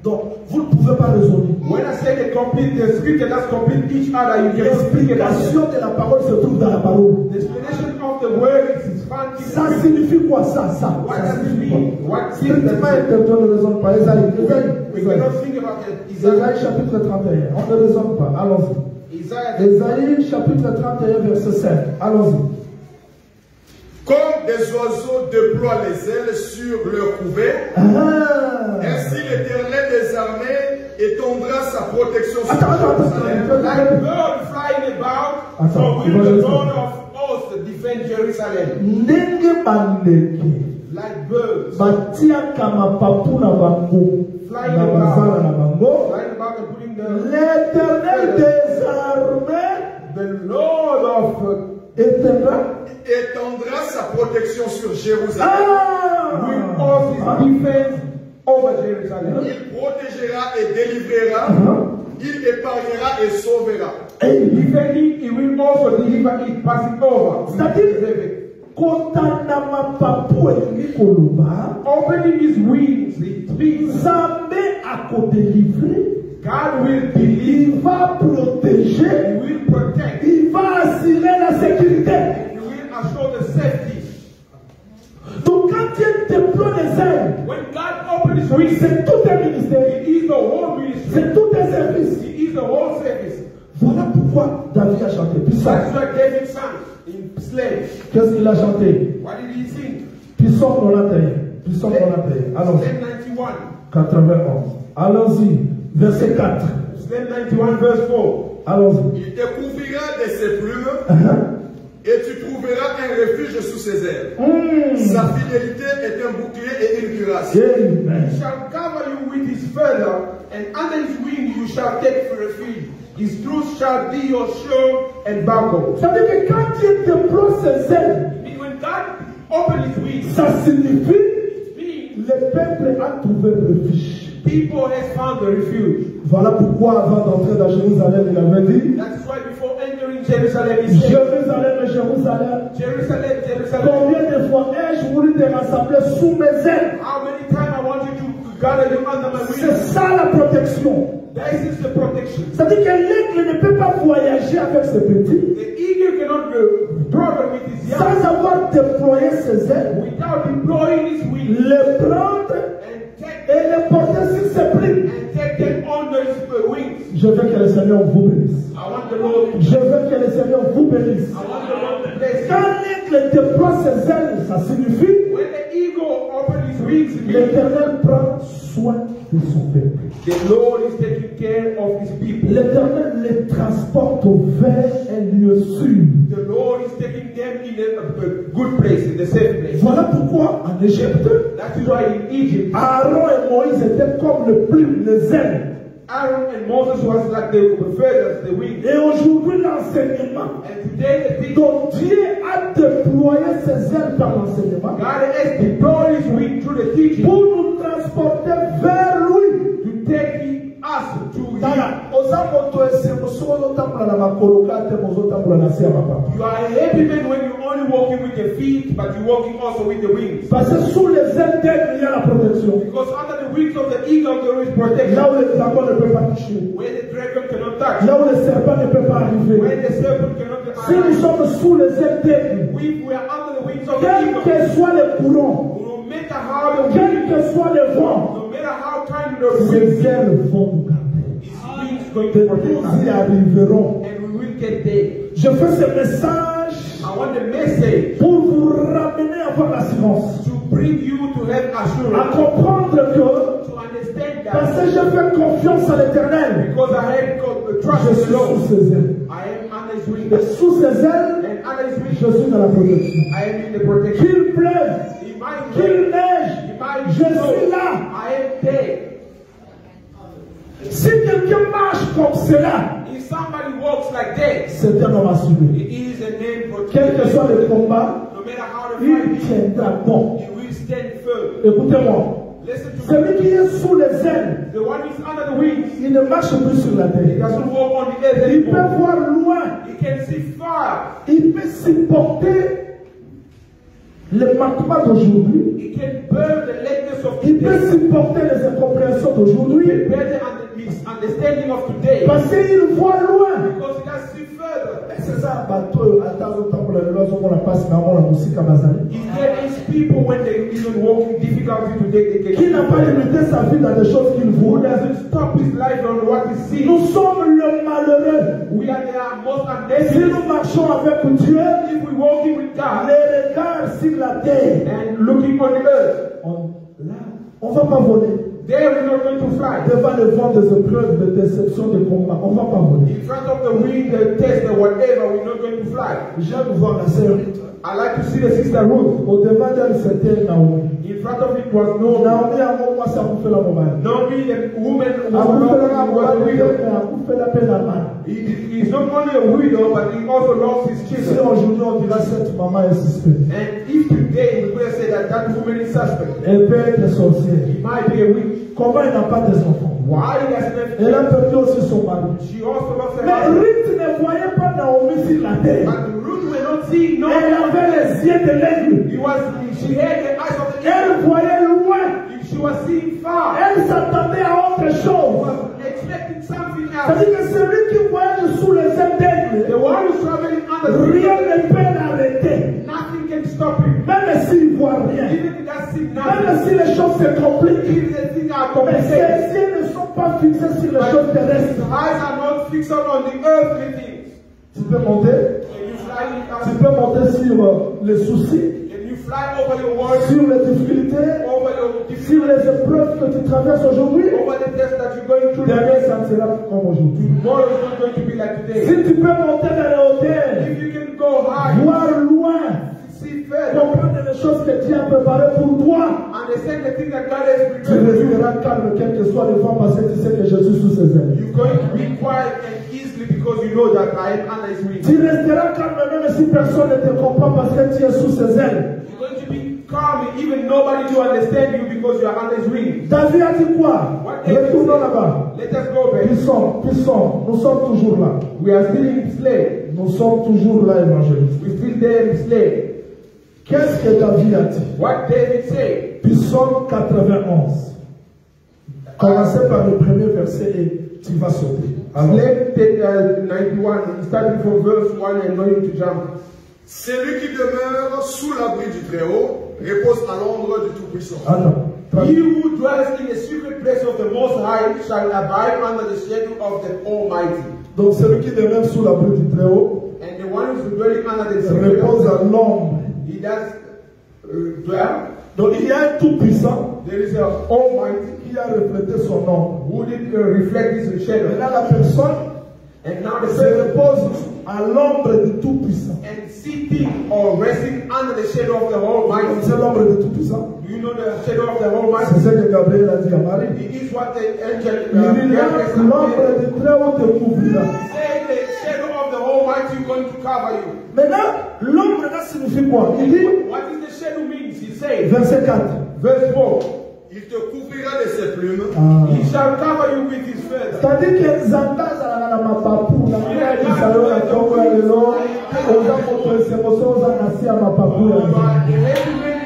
donc vous ne pouvez pas raisonner. When I say they complete the scripture, that's complete each other. You cannot speak about it. L'explication de la parole se trouve dans la parole. The explanation of the word is found in Ça the scripture. signifie quoi ça? What Ça does it signifie quoi? mean? What is Strictement that? interdit, on ne raisonne pas. Esaïe We cannot think about it. Esaïe chapitre 31. On ne raisonne pas. Allons-y. Isaiah, Esaïe chapitre 31 verset 5. Allons-y. Comme des oiseaux déploient les ailes sur leur couvée, Ah. ainsi l'Éternel des armées étendra sa protection sur Attends. Jérusalem. like a bird flying about, so will the Lord of hosts defend Jerusalem. Ndenge bandeke Like birds batiaka mapapu na bango na bazala na bango. flying about and putting the L'Éternel des armées Lord of Étendra sa protection sur Jérusalem. will cause his defense over Jerusalem. Il protégera et délivrera. Il épargnera et sauvera. Defending, he will also deliver it, passing over. C'est-à-dire, kotana mapapu elingi koloba, Opening his wings, it means Nzambe akodélivrer, God will deliver, il va he protéger, will protect, il va assurer la sécurité. he will assure the safety. Donc quand Dieu déploie les ailes, When God opens his wings, c'est tout un ministère, it is the whole ministry, c'est tout un service. it is the whole service. Voilà pourquoi David a chanté. Puis ça, That's what David sang in Slave. qu'est-ce qu'il a chanté? What did he sing? Puissant 91. Puissant 91. Allons-y. Psalm 91. 91. Allons-y. Verset 4. Psalm 91 verse 4. Allons-y. Il te couvrira de ses plumes et tu trouveras un refuge sous ses ailes. Sa fidélité est un bouclier et une cuirasse. Amen. He shall cover you with his feather, and under his wing you shall take for refuge. His truth shall be your shield and buckle. Ça veut dire que quand Dieu déploie ses ailes, I mean, when God opens his wings, ça signifie it means le peuple a trouvé refuge. People has found the refuge. Voilà pourquoi avant d'entrer dans Jérusalem, il avait dit, That is why before entering Jerusalem, he said, Jérusalem, Jérusalem, Jerusalem, Jerusalem, combien de fois ai-je voulu te rassembler sous mes ailes? how many times I want you to gather you under my C'est wings? ça la protection. This is the protection. C'est-à-dire que l'aigle ne peut pas voyager avec ses petits The eagle cannot travel with his young sans avoir déployé ses ailes, without deploying his wings les prendre et les porter sur ses plis. and take them under his wings. Je veux que le Seigneur vous bénisse. I want the Lord. Je veux que le Seigneur vous bénisse. I want the Lord to bless you. Quand l'aigle déploie ses ailes, ça signifie When the eagle opens his wings, it means l'Éternel prend soin de son peuple. the Lord is taking care of his people. L'Éternel les transporte vers un lieu sûr. The Lord is taking them in a good place, in the safe place. Voilà pourquoi en Égypte, That is why in Egypt, Aaron et Moïse étaient comme le plume, les ailes. Aaron and Moses was like the feathers, the wings. Et aujourd'hui, l'enseignement And today the people, dont Dieu a déployé ses ailes par l'enseignement God has deployed his wings through the teaching pour nous transporter vers lui. to take us to him. You are a happy man when you're only walking with your feet, but you're walking also with the wings. Parce que sous les ailes d'aigle, il y a la protection. Because under the wings of the eagle there is protection. Là où le dragon ne peut pas toucher. Where the dragon cannot touch. Là où le serpent ne peut pas arriver. Where the serpent cannot Si nous touch. sommes sous les ailes d'aigle, We were under the wings of the quels eagle. que soient les courants, No matter how the quels wind, que soient les vents, no matter how kind the wind, ces ailes vont nous garder. his wings going Que to protect nous y us. arriverons. And we will get there. Je fais ce message I want the message pour vous ramener à avoir l'assurance, to bring you to have à assurance, comprendre que to understand parce that que je fais confiance à l'Éternel, because I have je trust in the suis Lord, sous ses ailes. I am under his wings. Et sous ses ailes, And under his je wings, suis dans la protection. I am in the protection. Qu'il pleuve, He might qu'il rain, neige, he might je snow. suis là. I am there. Si quelqu'un marche comme cela, If somebody walks like that, c'est un homme assuré. it is a name for Quel que soit le combat, no matter how the il fight is, tiendra bon. he will stand firm. Écoutez-moi, Listen to me. celui qui est sous les ailes, The one who's under the wings, il ne marche plus sur la he terre. doesn't walk on the earth Il peut anymore. voir loin, He can see far. il peut supporter le manquement d'aujourd'hui, He can bear the lateness of il peut today. supporter les incompréhensions He d'aujourd'hui, can bear the misunderstanding of today. parce qu'il voit loin. Because he can see further. C'est ça, bateau, attends, pour la loi, on la passe, mais on la musique à Bazali. He can these people when they even walk in difficulty today, they Qui can n'a pas limité sa vie dans des choses qu'il who voit. doesn't stop his life on what he sees. Nous sommes le malheureux. We are the most Si unhappy. nous marchons avec Dieu, If we walking with God les regards sur la terre, and looking on the earth, on ne va pas voler. there we're not going to fly. Devant le vent des épreuves, de déception, de combat, on ne va pas voler. In front of the wind, the test, or whatever, we're not going to fly. J'aime voir la sœur. I like to see the sister Ruth. Au devant d'elle, c'était Naomi. In front of it was no Naomi a mon moi, ça vous fait la mobile. Naomi, the woman who A vous fait la was a widow. peine à mal. He's not only a widow, but he also lost his Si children. aujourd'hui on dira cette maman est suspecte, And if today we will say that that woman is suspect, elle peut être sorcière. he might be a witch. Comment elle n'a pas des enfants? Why he has Elle a left? perdu aussi son mari. She also lost her Mais husband. Ruth ne voyait pas Naomi sur la terre. But Ruth were not seeing no Elle one. avait les yeux de l'aigle. She had the eyes of the Elle eagle. voyait loin. She was seeing far. Elle s'attendait à autre She chose. was expecting something else. C'est-à-dire que celui qui voyage sous les ailes The d'aigle, one who's traveling under the rien wind, ne peut l'arrêter. nothing can stop him. Même s'il ne voit rien. Even if that see Même nothing, si les choses se compliquent. even the things are Mais complicated. ses yeux ne sont pas fixés sur les choses His terrestres. eyes are not fixed on the earthly things. Tu peux monter. Can you fly Tu in peux monter sur les soucis, Can you fly over your worries, sur les difficultés, over your sur les épreuves que tu traverses aujourd'hui. over the test that you're going through? Demain, ça ne sera pas comme aujourd'hui. Tomorrow is not going to be like today. Si tu peux monter dans les hauteurs, If you can go high, voir loin, see further, comprendre les choses que Dieu a préparées pour toi, understand the thing that God has tu prepared for you, resteras calme quel que soit le vent parce que tu sais que je suis sous ses ailes. you're going to be quiet and easily because you know that I am under his wings. Tu resteras calme même si personne ne te comprend parce que tu es sous ses ailes. You're going to be calm even nobody will understand you because you are under his wings. David a dit quoi? Retournons là-bas. Let us go back. Puissons, nous sommes toujours là. We are still in slave. Nous sommes toujours là, évangéliste. We still there in slave. Qu'est-ce que David a dit? What David said. Psaume 91. Commencez par le premier verset et tu vas sauter. Slave 91, starting from verse 1 and going to jump. Celui qui demeure sous l'abri du Très-Haut repose à l'ombre du Tout-Puissant. He who dwells in the secret place of the Most High shall abide under the shadow of the Almighty. Donc celui qui demeure sous l'abri du Très-Haut And the one who is dwelling under the secret repose à l'ombre. he does dwell. Donc il y a un Tout-Puissant There is an Almighty qui a reflété son ombre. who did reflect his shadow. Maintenant la personne And now the se person repose à l'ombre du Tout-Puissant. and sitting or resting under the shadow of the Almighty. C'est l'ombre du Tout-Puissant. Do you know the shadow of the Almighty? C'est ce que Gabriel a dit à Marie. It is what the angel Il dit l'ombre du Très-Haut te couvrira. He said the shadow of the Almighty is going to cover you. Maintenant, l'ombre là signifie quoi? Il dit, What is the shadow means? He said, verset 4. verse 4, Il te couvrira de ses plumes. he shall cover you with his feathers. C'est-à-dire que Nzambaza na mapapu na mwana kisalo ya tongo ya lelo oza motoesemoso oza nasi ya mapapu ya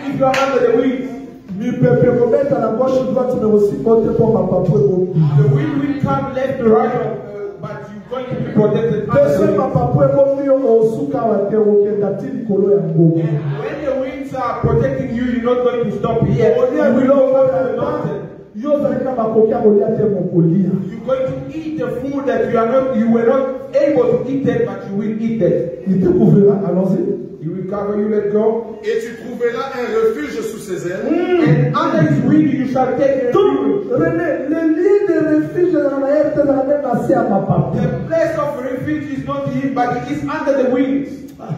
If you are under the wings, mipepe kobeta na gauche droite mais aussi côté pour mapapu ebomi. the wind will come left to right, but you're going to be protected. Pese mapapu ebomi yo osuka wate okenda ti likolo ya ngombe. And when the winds are protecting you, you're not going to stop here. Olia You will biloko go to ya the mountain. yo ozalaki na makoki ya kolia te mokolia. You're going to eat the food that you were not able to eat it, but you will eat it. Il te couvrira, allons-y. He will cover you, let go. Et tu trouveras un refuge sous ses ailes. And under his wing you shall take Donc, refuge. René, le lieu de refuge de la manière de la même nasi ya mapapu. The place of refuge is not him, but it is under the wings.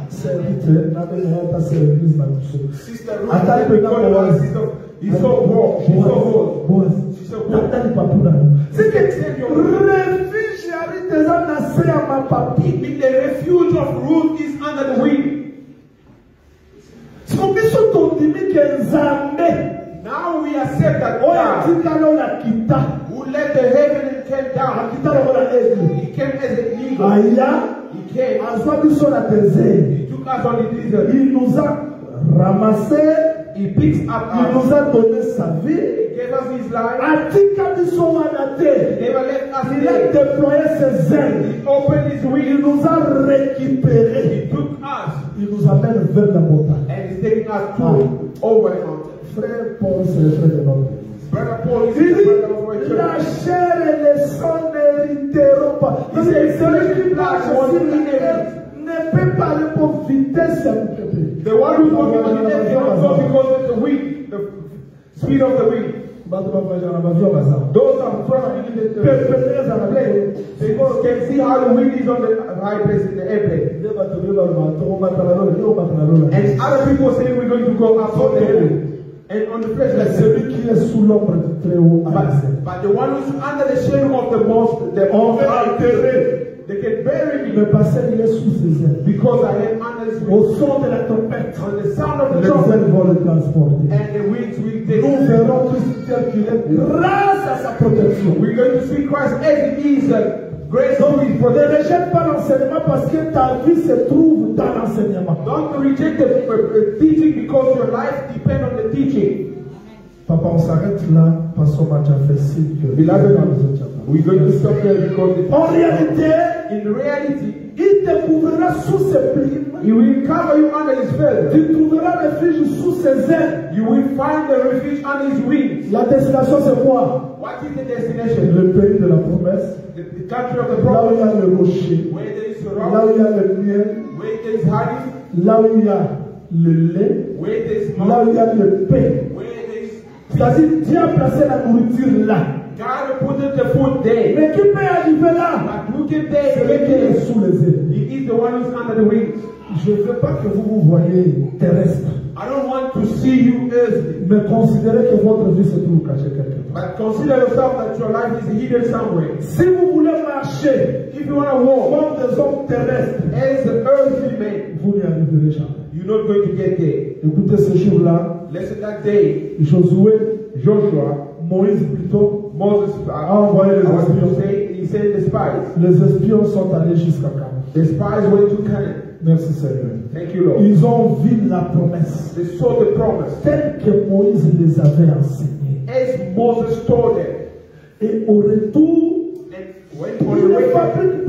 Serviteur, n'avait service dans tout ça. Sister Ruth, Attends, the God of our sister, he's so poor, she's so old. Boaz. She's so poor. Attends, pas pour là. C'est que refuge arrive des gens nassés à ma papi. The refuge of Ruth is under the wing. C'est comme si on dit que Nzambe. Now we accept that Oya God tika la kita. who let the heaven and came down. Kita la aigle. He came as an eagle. Aya. He came. Azwa biso la désert. He took us on the desert. Il nous a ramassé. He picks up Il us. nous a donné sa vie. He gave us his life. Atika biso wana He te. never left us Il a there. déployé ses ailes. He opened his Il wings. nous a récupérés. He took us Il nous amène vers la montagne. and he's taking us to over the mountain. Frère Paul, c'est le frère de notre Église. Brother Paul is Il the dit, brother of our la church. chair et le sang n'hériteront pas. Il dit, Celui qui marche celui sur qui la terre ne peut pas aller pour vitesse à vous péper. The one who's walking on the earth cannot go because of the wind, the speed of the wind. Those are from the because can see how the wind is on the high place in the airplane. And other people say we're going to go up on the heaven. And on the flesh, like Celui qui est sous l'ombre du Très-Haut, but the one who's under the shadow of the most high, they can bury me mais parce qu'il est sous ses ailes. because I am under his wings. Au son de la tempête, On the sound of the les trumpet, ailes vont le transporter. and the winds will take Nous me. verrons Christ tel qu'il est grâce à sa protection. We're going to see Christ as it is, grace Donc, to his ne protection. rejette pas l'enseignement parce que ta vie se trouve dans l'enseignement. Don't reject the teaching because your life depends on the teaching. Papa, on s'arrête là parce qu'on m'a déjà fait signe que Beloved, we're going to stop there because en réalité, in reality, il te couvrira sous ses plumes. he will cover you under his feathers. Tu trouveras refuge sous ses ailes. You will find the refuge under his wings. La destination, c'est quoi? What is the destination? Le pays de la promesse. The country of the Là où il y promise, a le rocher. where there is Là rock, où il y a le miel. where there is honey, Là où il y a le lait. where there is Là où milk, il y a le pain. where there is C'est-à-dire, Dieu a placé la nourriture là. God put the food there. Mais qui peut arriver là? But who can there Celui get qui est there? sous les ailes. He is the one who's under the wings. Je ne veux pas que vous vous voyez terrestre. I don't want to see you earthly, Mais considérez que votre vie se trouve cachée quelque part. but consider yourself that your life is hidden somewhere. Si vous voulez marcher If you want to walk comme des hommes terrestres, as an earthly man, vous n'y arriverez jamais. you're not going to get there. Écoutez ce jour-là, Listen, that day, Josué Joshua, Moïse plutôt, Moses a envoyé les espions. he sent the spies. Les espions sont allés jusqu'à Canaan. The spies went to Canaan. Merci Seigneur. Thank you, Lord. Ils ont vu la promesse They saw the promise telle que Moïse les avait enseignée. as Moses told them. Et au retour, And when on il the ne way back, fabrique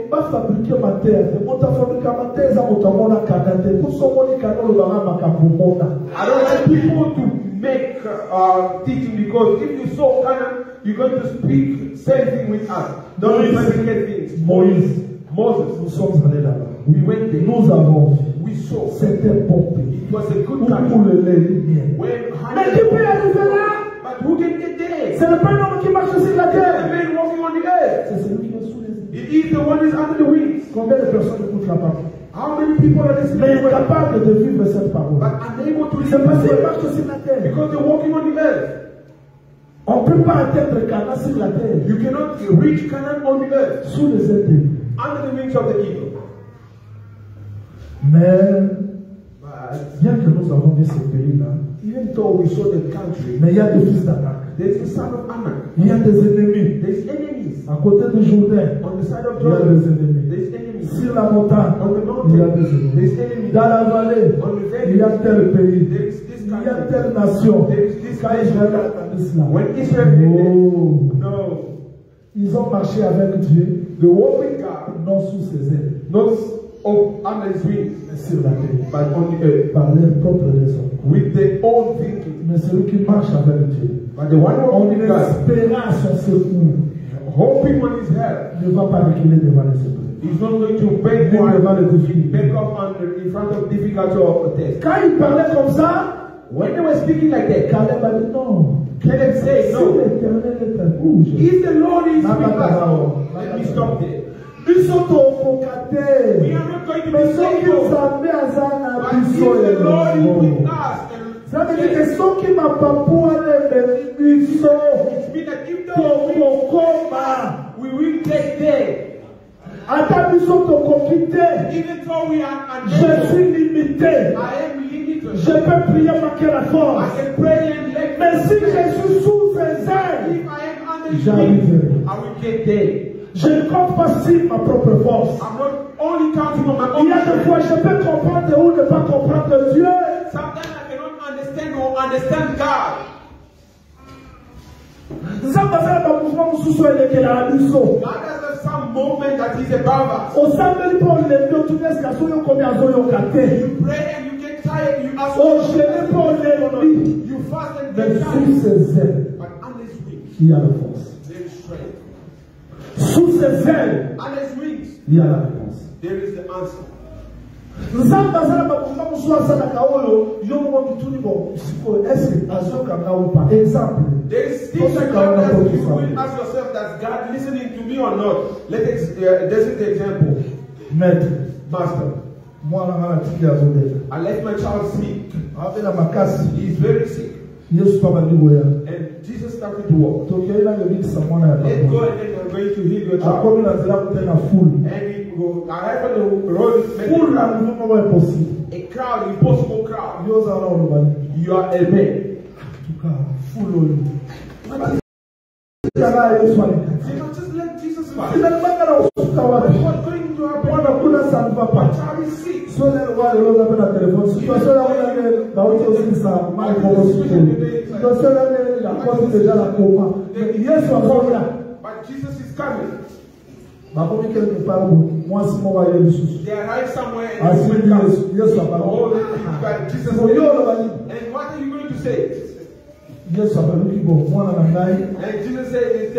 pas fabriquer ma terre. Mon fabriquer ma terre, ça m'a mon canadé. Pour son mon canot, le bara makabumona. I don't want people to make teaching because if you saw Canaan, you're going to speak same thing with us. Don't fabricate things. Moïse, Moses, nous sommes allés là-bas. we went there. Nous avons vu. We saw. C'était bon pays. It was a good Où country. coule le lait et le miel. When Mais qui peut arriver là? but who can get there? C'est le pas l'homme qui marche sur la The terre. man walking on the earth. C'est celui qui est sous les yeux. It is the one who is under the wings. Combien de personnes écoutent la parole? How many people are listening Mais to it? incapables de vivre cette parole. But unable to C'est parce qu'ils listen marchent sur la terre. because they're walking on the earth. On ne peut pas atteindre Canaan sur la terre. You cannot reach Canaan on the earth Sous les ailes. under the wings of the eagle. Mais But bien que nous avons vu ce pays-là, even though we saw the country, mais il y a des fils d'attaque. there's the son of Anak. Il y a des ennemis. There's enemies À côté du Jourdain, on the side of il y a Jordan. des ennemis. There's enemies Sur la montagne, on the il y a mountain. des ennemis. There's enemies Dans la vallée, on the valley. il y a tel pays. There's this Il y a country. telle nation. There's this Quand Israël a entendu cela, When Israel did oh, it, no, ils ont marché avec Dieu, the walk with God, non sous ses ailes, not of under his wings, mais sur la terre, but on the earth, par leur propre raison. with their own thinking. Mais celui qui marche avec Dieu, But the one who en walks with God, espérant son secours, hoping on his help, ne va pas reculer devant les épreuves. he's not going to beg Ni devant one, les défis. back up in front of difficulty or a test. Quand il parlait comme ça, When they were speaking like that, Caleb a dit non. Caleb said, Si no, l'Éternel est un rouge. if the Lord is with Nakatao. us, let me stop there. Ils sont au Kokate. We are not going to Mais be ceux qui faithful. nous avaient à Zana, But ils if sont the Lord is with les us, ça veut dire and que ceux qui m'ont pas pour aller, ils sont it means that if the au Kokoma. we will get there, Attends, ils sont au Kokite. even though we are Je unable, suis limité. I am limited. Je peux prier marquer la force. I can pray and let Mais si je suis sous ses ailes, if I am under his j'arriverai. wings, I will get there. Je ne compte pas sur ma propre force. I'm not only counting on my Il own y a des fois, strength. je peux comprendre ou ne pas comprendre Dieu. Sometimes I cannot understand or understand God. Nzambe azala bamouvement mosusu elekela na biso. God has some moment that He's above us. Osambeli mpo olende otuna esika soki okomi azoyoka te. You pray and you get tired, you ask Ogene mpo olendi. you fast and Mais get sous tired. ses ailes, But under His wings, il y a la force. there is strength. Sous ses ailes, Under His wings, il y a la réponse. there is the answer. Nzambe azala bamouvement mosusu asalaka oyo yo moko mituni bo sikoyo eske azokanga ou pas. Exemple. There is things like that you will ask yourself, that God listening to me or not? This is the example. Maître, Master, mwana nga natiki azodela. I let my child sick. Abe na makasi. He is very sick. Yesu babandi boya. And Jesus started to walk. Tokei na yobikisa mwana ya Let's go babo. and then I'm going to heal your child. Akomi na nzela kutena fulu. And we go, arrive on the road, Fulu na mvumo wa impossible. a crowd, impossible crowd. Yoza na olobani. You are a man. Tuka fulu oyo. Yala Yesu alikati. You know, just let Jesus fight. Ina nibanga na usuka wapi. What's going to happen? Mwana kuna sanva My pa. child is sick. So lelo wale loza pena telefoni. Situation ya mwana ne bauti osisa mali kogo sukulu. Situation ya ne la kozi deja la koma. Yesu akoya. But Jesus is coming. Bakomi quelque part mwasi mo wa Yesu. They arrive somewhere and Asili will come. Yesu. Yesu abali. Oh, but Jesus. So yo olobani. And what are you going to say? Yesu abaluki bo mwana na ngai. And Jesus said,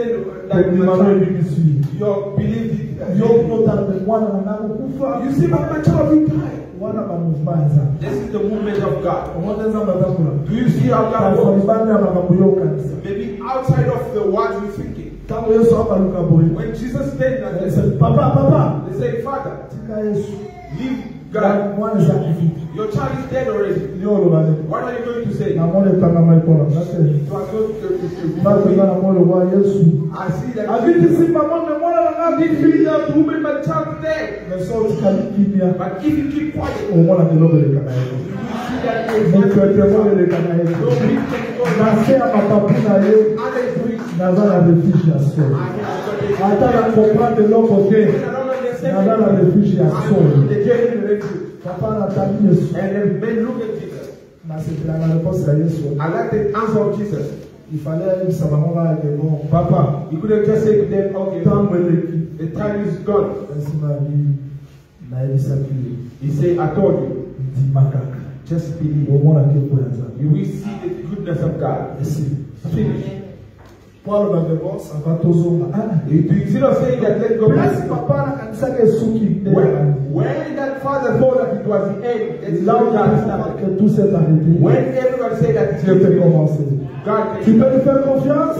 Like the man will you believe it. Yo notarme mwana na ngai kufa. You see, but my child will die. Mwana ba mufbanza. This is the movement of God. Omote nzamba takula. Do you see how God Kwa works? libanda makambo yo kanisa. Maybe outside of the what we're thinking. Tango Yesu abaluka boye. When Jesus said that, They said, Papa. they say, Father, Tika Yesu. leave God. Mwana sacrifice. Your child is dead already. Yo olobani. What are you going to say? Na mwana tanga maikola. Nase. You are going Nase to na mwana wa Yesu. I see that. Aviti si mama me mwana na ngai If you are woman, my child is dead. Meso usikalikimbia. But if you keep quiet, Omwana nilobele kana Yesu. you will see that Mukete mwele kana Yesu. no weakness Nascer à ma papu na ye, naza la réfugiation. Attends à comprendre de l'autre côté, naza la réfugiation. Papa n'a pas mis Yesu. And the men look at Jesus. C'était la réponse à Yesu. I like the answer of Jesus. Il fallait une savoir que bon, papa, He couldn't just say to them, okay, tant que l'équipe, the time is gone. ainsi ma vie, n'a eu sa vie. He said, I told you, Dit macaque. just believe. Au moins, la question est ça. You will see the goodness of God. Ici. Finish. Paul va me voir, ça va toujours. Instead of saying that, let go. Place papa na kanisa ke suki. When that father thought that it was the end, that's Là où how God started. que tout s'est arrêté. When everyone said that it's Dieu peut commencer. God Tu peux lui faire confiance.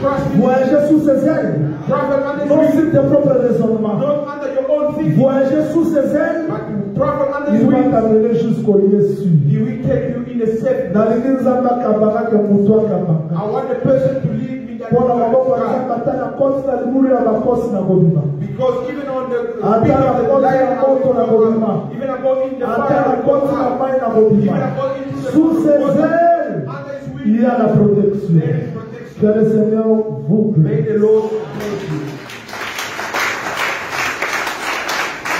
trust me. Voyager sous ses ailes. Travel under Non his sur wings. tes propres raisonnements. Not under your own thinking, Voyager sous ses ailes. but you travel under his Il va wings. t'amener jusqu'au lieu sûr. He will take you in a safe. Dans l'église Zambakabara que Moutoua Kabaka. I want the person to lead me that Pour la maman, God. ata na koti na limuri ya bakosi na kobima. Because even on the speed Ata of na the koti lion, na moto na kobima. even about in the Ata fire, na koti na mai na kobima. even about into the Sous ses ailes, under his wings, il y a la protection. there is protection. Que le Seigneur vous May bénisse. the Lord bless you.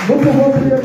Nous pouvons prier.